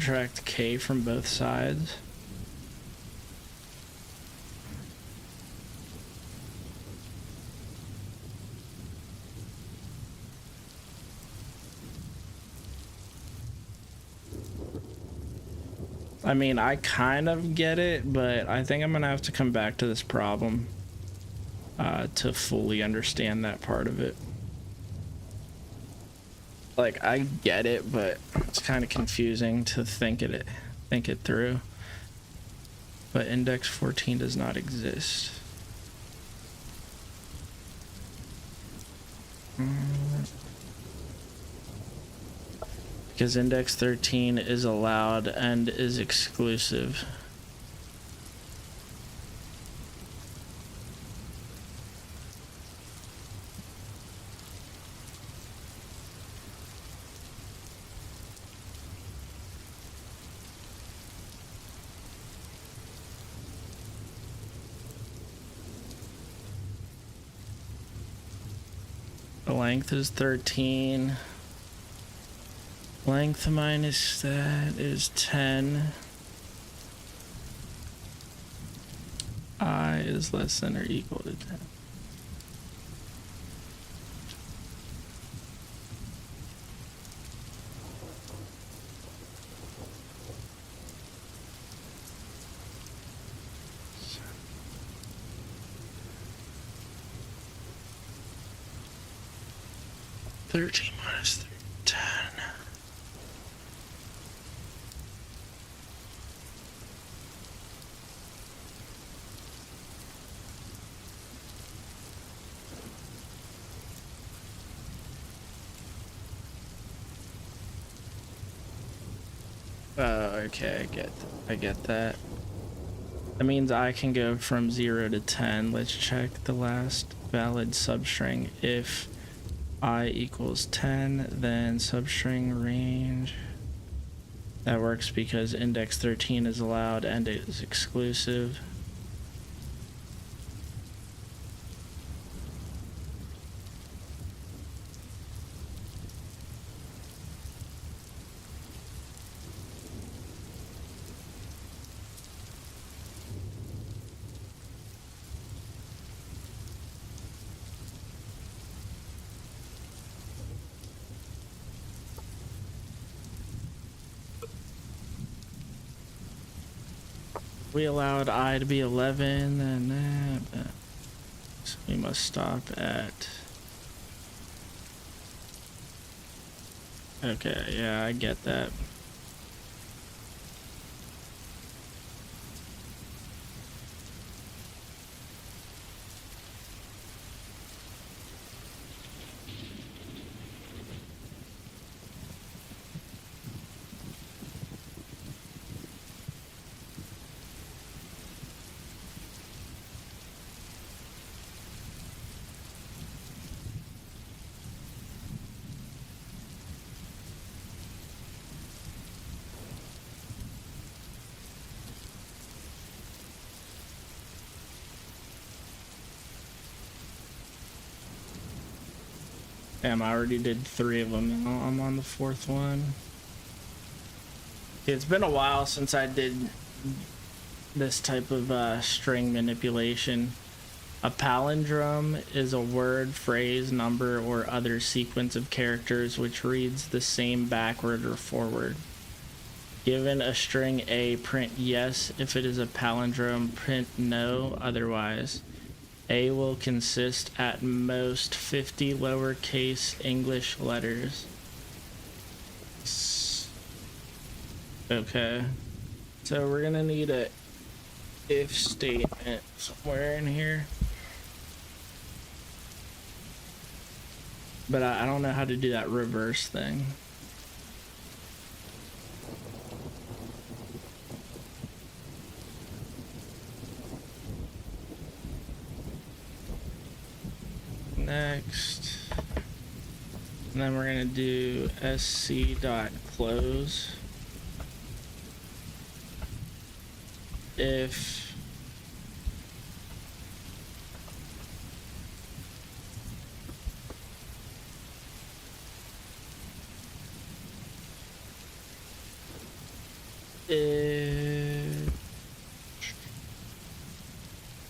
Subtract k from both sides. I mean, I kind of get it, but I think I'm gonna have to come back to this problem to fully understand that part of it. Like, I get it, but it's kind of confusing to think it through. But index 14 does not exist. Because index 13 is allowed and is exclusive. The length is 13. Length minus that is 10. I is less than or equal to 10. Thirteen minus 10. Okay, I get that. That means I can go from 0 to 10. Let's check the last valid substring. If I equals 10, then substring range. That works because index 13 is allowed and it is exclusive. We allowed I to be 11 and that, so we must stop at. Okay, yeah, I get that. Damn, I already did 3 of them. Now I'm on the 4th one. It's been a while since I did this type of string manipulation. A palindrome is a word, phrase, number, or other sequence of characters which reads the same backward or forward. Given a string A, print yes if it is a palindrome, print no otherwise. A will consist at most 50 lowercase English letters. Okay. So we're gonna need a if statement somewhere in here. But I don't know how to do that reverse thing. Next. And then we're gonna do sc.close. If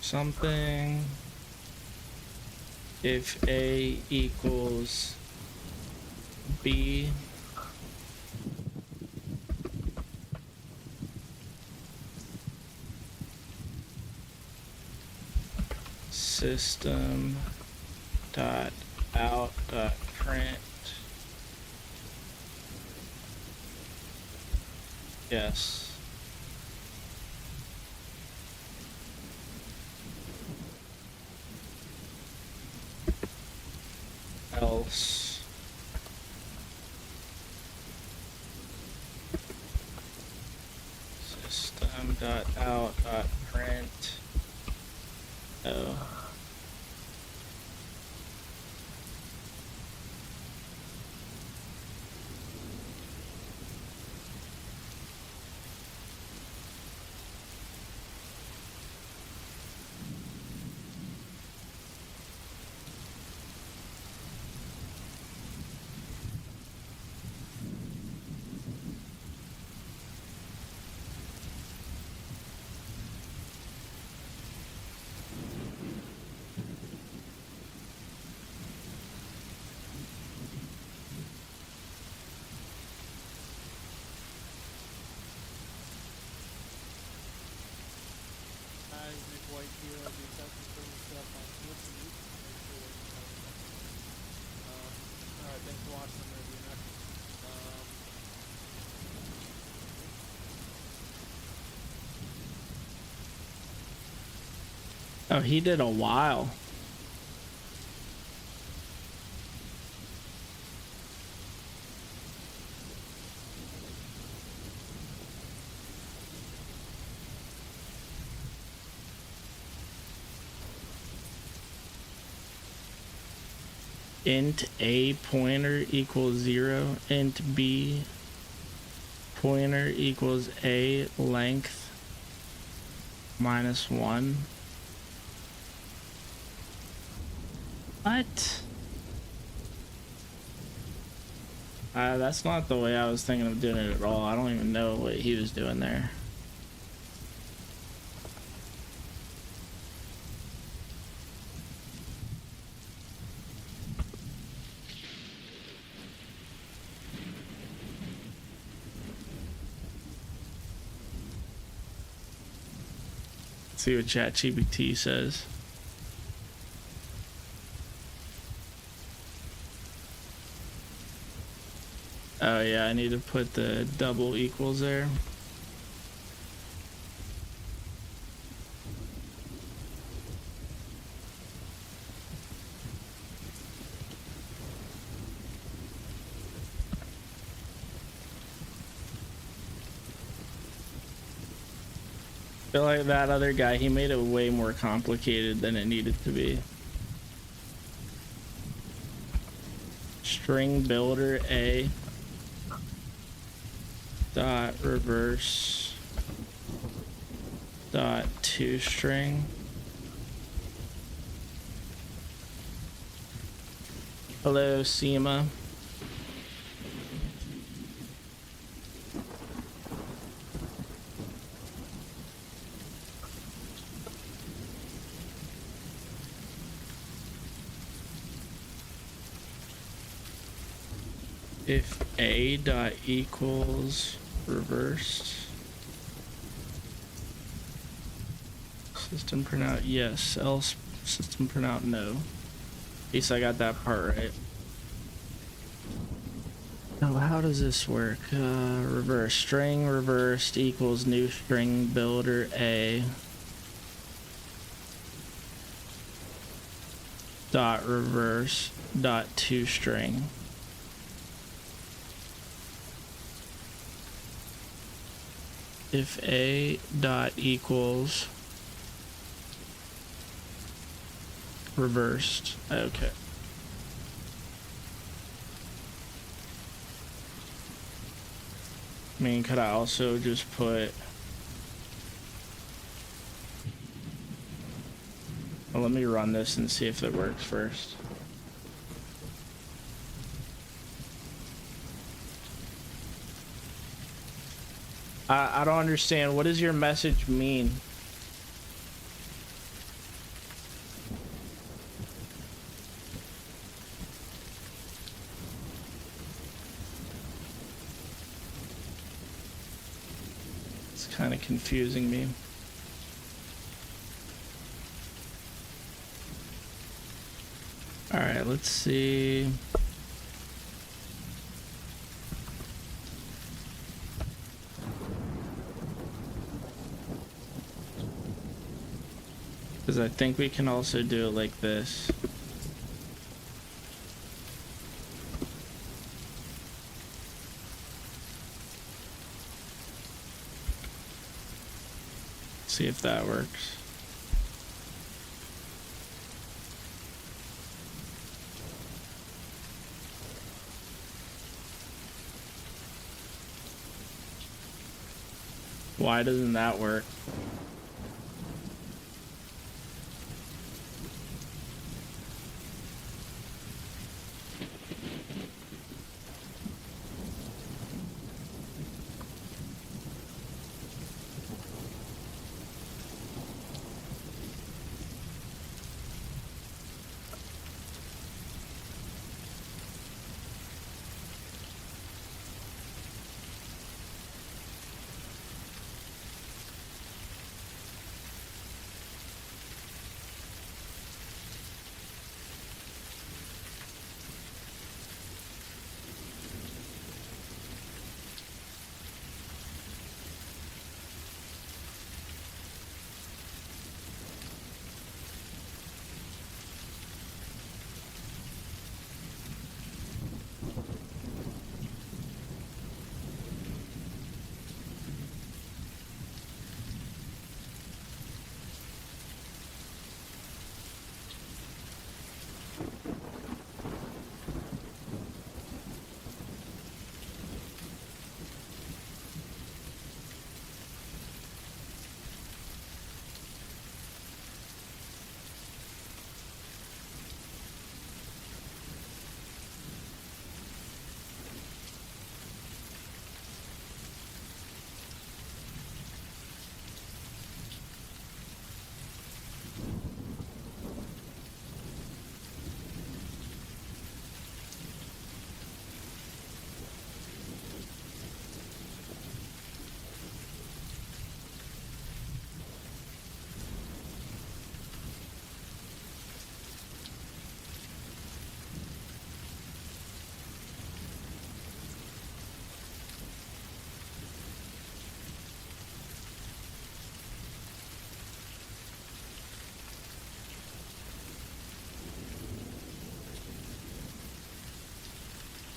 something, if A equals B, system dot out dot print yes. Else system dot out dot print oh. Nick White here. I'll be accepting some stuff on Twitch and YouTube. Make sure that you know. Alright, thanks for watching. I'm gonna do next. Oh, he did a while. Int A pointer equals 0, int B pointer equals A length minus 1. What? That's not the way I was thinking of doing it at all. I don't even know what he was doing there. See what ChatGPT says. Oh yeah, I need to put the double equals there. I feel like that other guy, he made it way more complicated than it needed to be. String builder A dot reverse dot toString. Hello, Seema. If a dot equals reversed system printout yes, else system printout no. At least I got that part right. So how does this work? Reverse string reversed equals new string builder a dot reverse dot to string. If a dot equals reversed, okay. I mean, could I also just put, well, let me run this and see if it works first. I don't understand. What does your message mean? It's kind of confusing me. All right, let's see. Because I think we can also do it like this. See if that works. Why doesn't that work?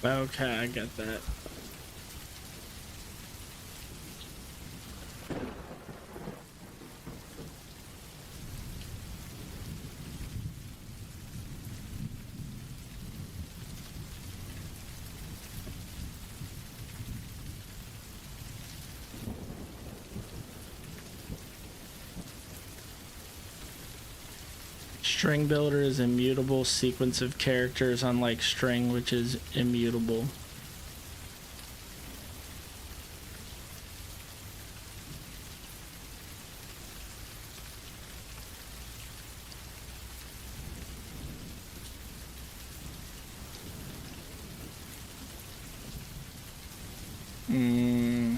Okay, I get that. String builder is immutable sequence of characters, unlike string, which is immutable. Mm.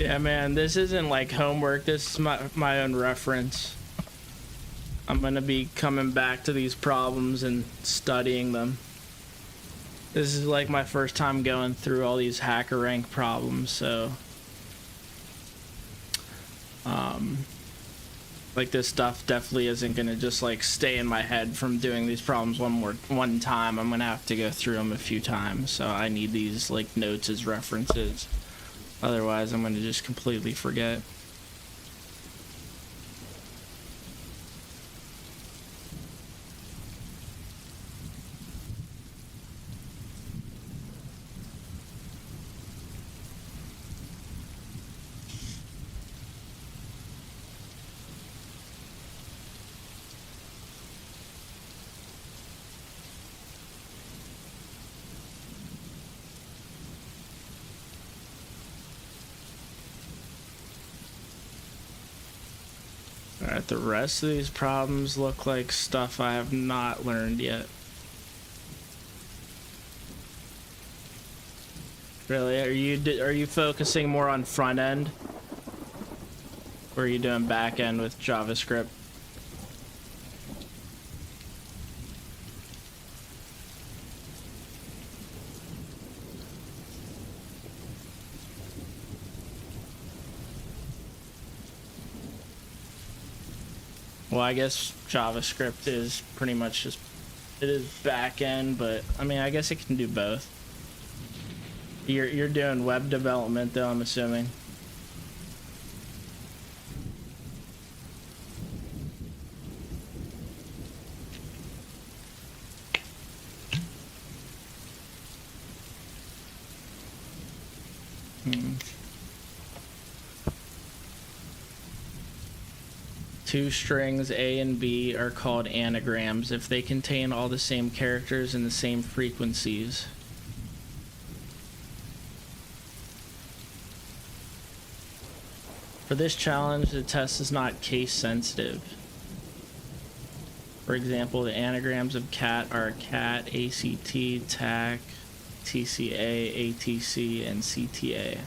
Yeah, man, this isn't like homework. This is my own reference. I'm gonna be coming back to these problems and studying them. This is like my first time going through all these HackerRank problems, so like this stuff definitely isn't gonna just like stay in my head from doing these problems one time. I'm gonna have to go through them a few times, so I need these like notes as references. Otherwise, I'm gonna just completely forget. Alright, the rest of these problems look like stuff I have not learned yet. Really? Are you focusing more on front end? Or are you doing back end with JavaScript? Well, I guess JavaScript is pretty much just, it is back end, but I mean, I guess it can do both. You're doing web development though, I'm assuming. Two strings A and B are called anagrams if they contain all the same characters and the same frequencies. For this challenge, the test is not case sensitive. For example, the anagrams of cat are cat, ACT, TAC, TCA, ATC, and CTA.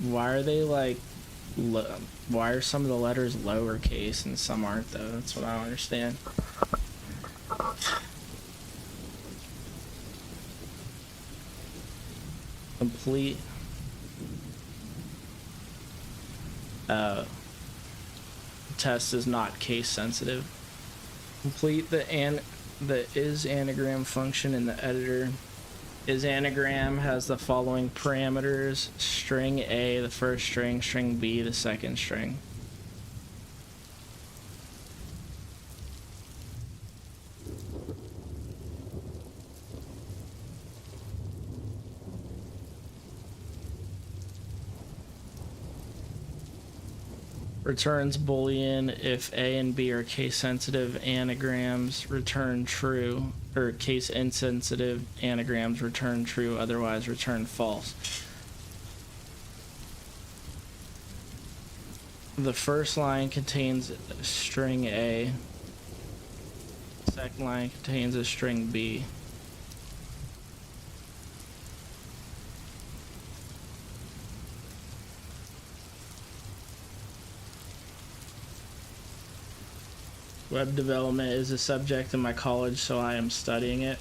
Why are they like, why are some of the letters lowercase and some aren't though? That's what I don't understand. Complete. Test is not case sensitive. Complete the is anagram function in the editor. Is anagram has the following parameters: string A, the first string, string B, the second string. returns Boolean if A and B are case sensitive anagrams, return true, or case insensitive anagrams return true, otherwise return false. The first line contains string A. The second line contains a string B. Web development is a subject in my college, so I am studying it.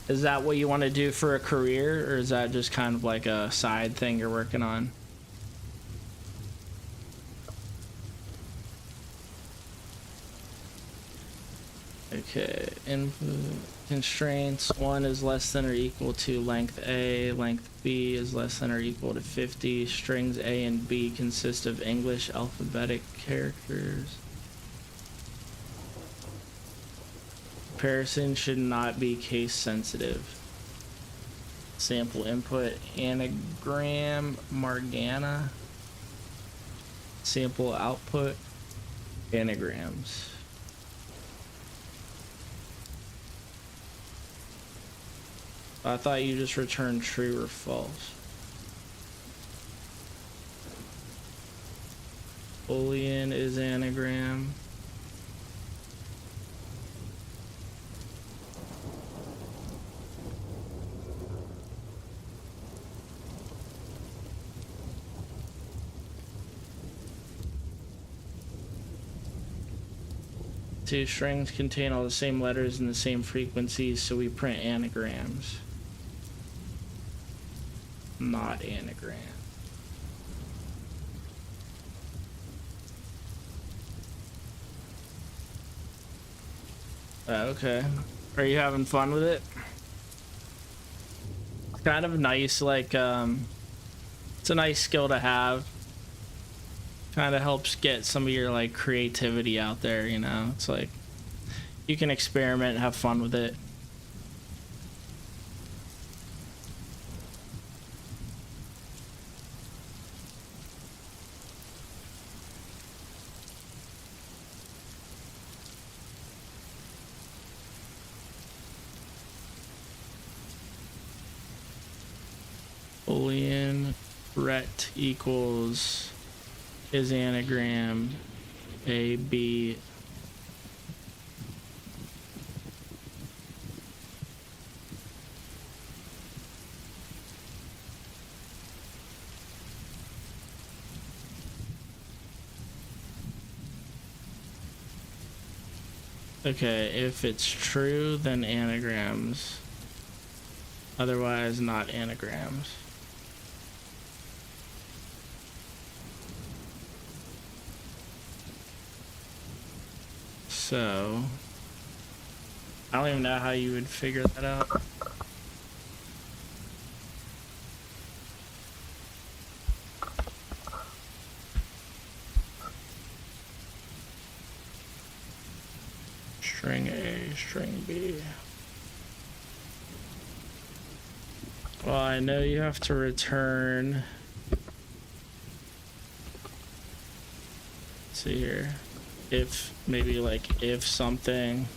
Is that what you want to do for a career, or is that just kind of like a side thing you're working on? Okay, input constraints. 1 is less than or equal to length A, length B is less than or equal to 50. Strings A and B consist of English alphabetic characters. Comparison should not be case sensitive. Sample input anagram Margana. Sample output anagrams. I thought you just returned true or false. Boolean is anagram. Two strings contain all the same letters and the same frequencies, so we print anagrams, not anagram. Okay. Are you having fun with it? It's kind of nice, like, it's a nice skill to have. Kind of helps get some of your, like, creativity out there, you know? It's like, you can experiment and have fun with it. Boolean ret equals is anagram A, B. Okay, if it's true, then anagrams. Otherwise, not anagrams. So, I don't even know how you would figure that out. String A, string B. Well, I know you have to return. Let's see here. If maybe like if something.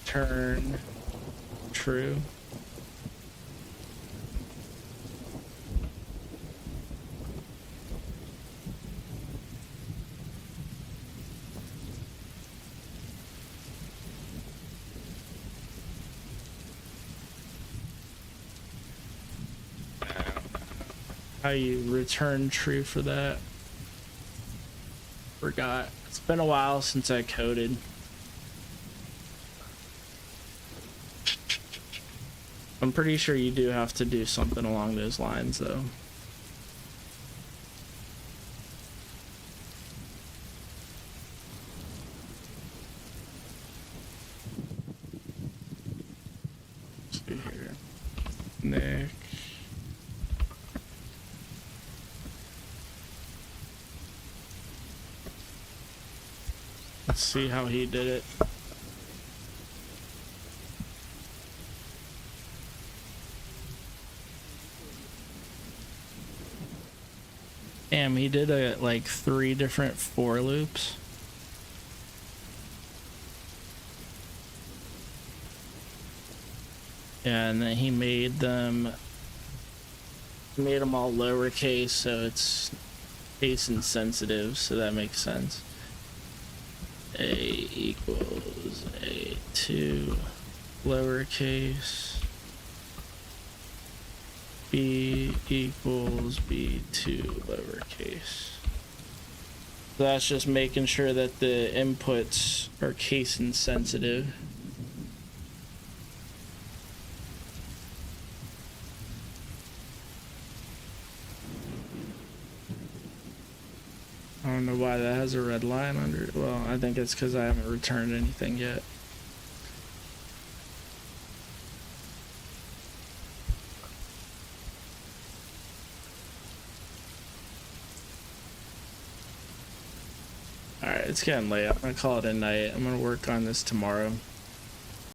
Turn true. How you return true for that? Forgot. It's been a while since I coded. I'm pretty sure you do have to do something along those lines, though. Let's see here. Nick. Let's see how he did it. Damn, he did like 3 different for loops. Yeah, and then he made them all lowercase, so it's case insensitive, so that makes sense. A equals A2 lowercase. B equals B2 lowercase. So that's just making sure that the inputs are case insensitive. I don't know why that has a red line under it. Well, I think it's because I haven't returned anything yet. Alright, it's getting late. I'm gonna call it a night. I'm gonna work on this tomorrow.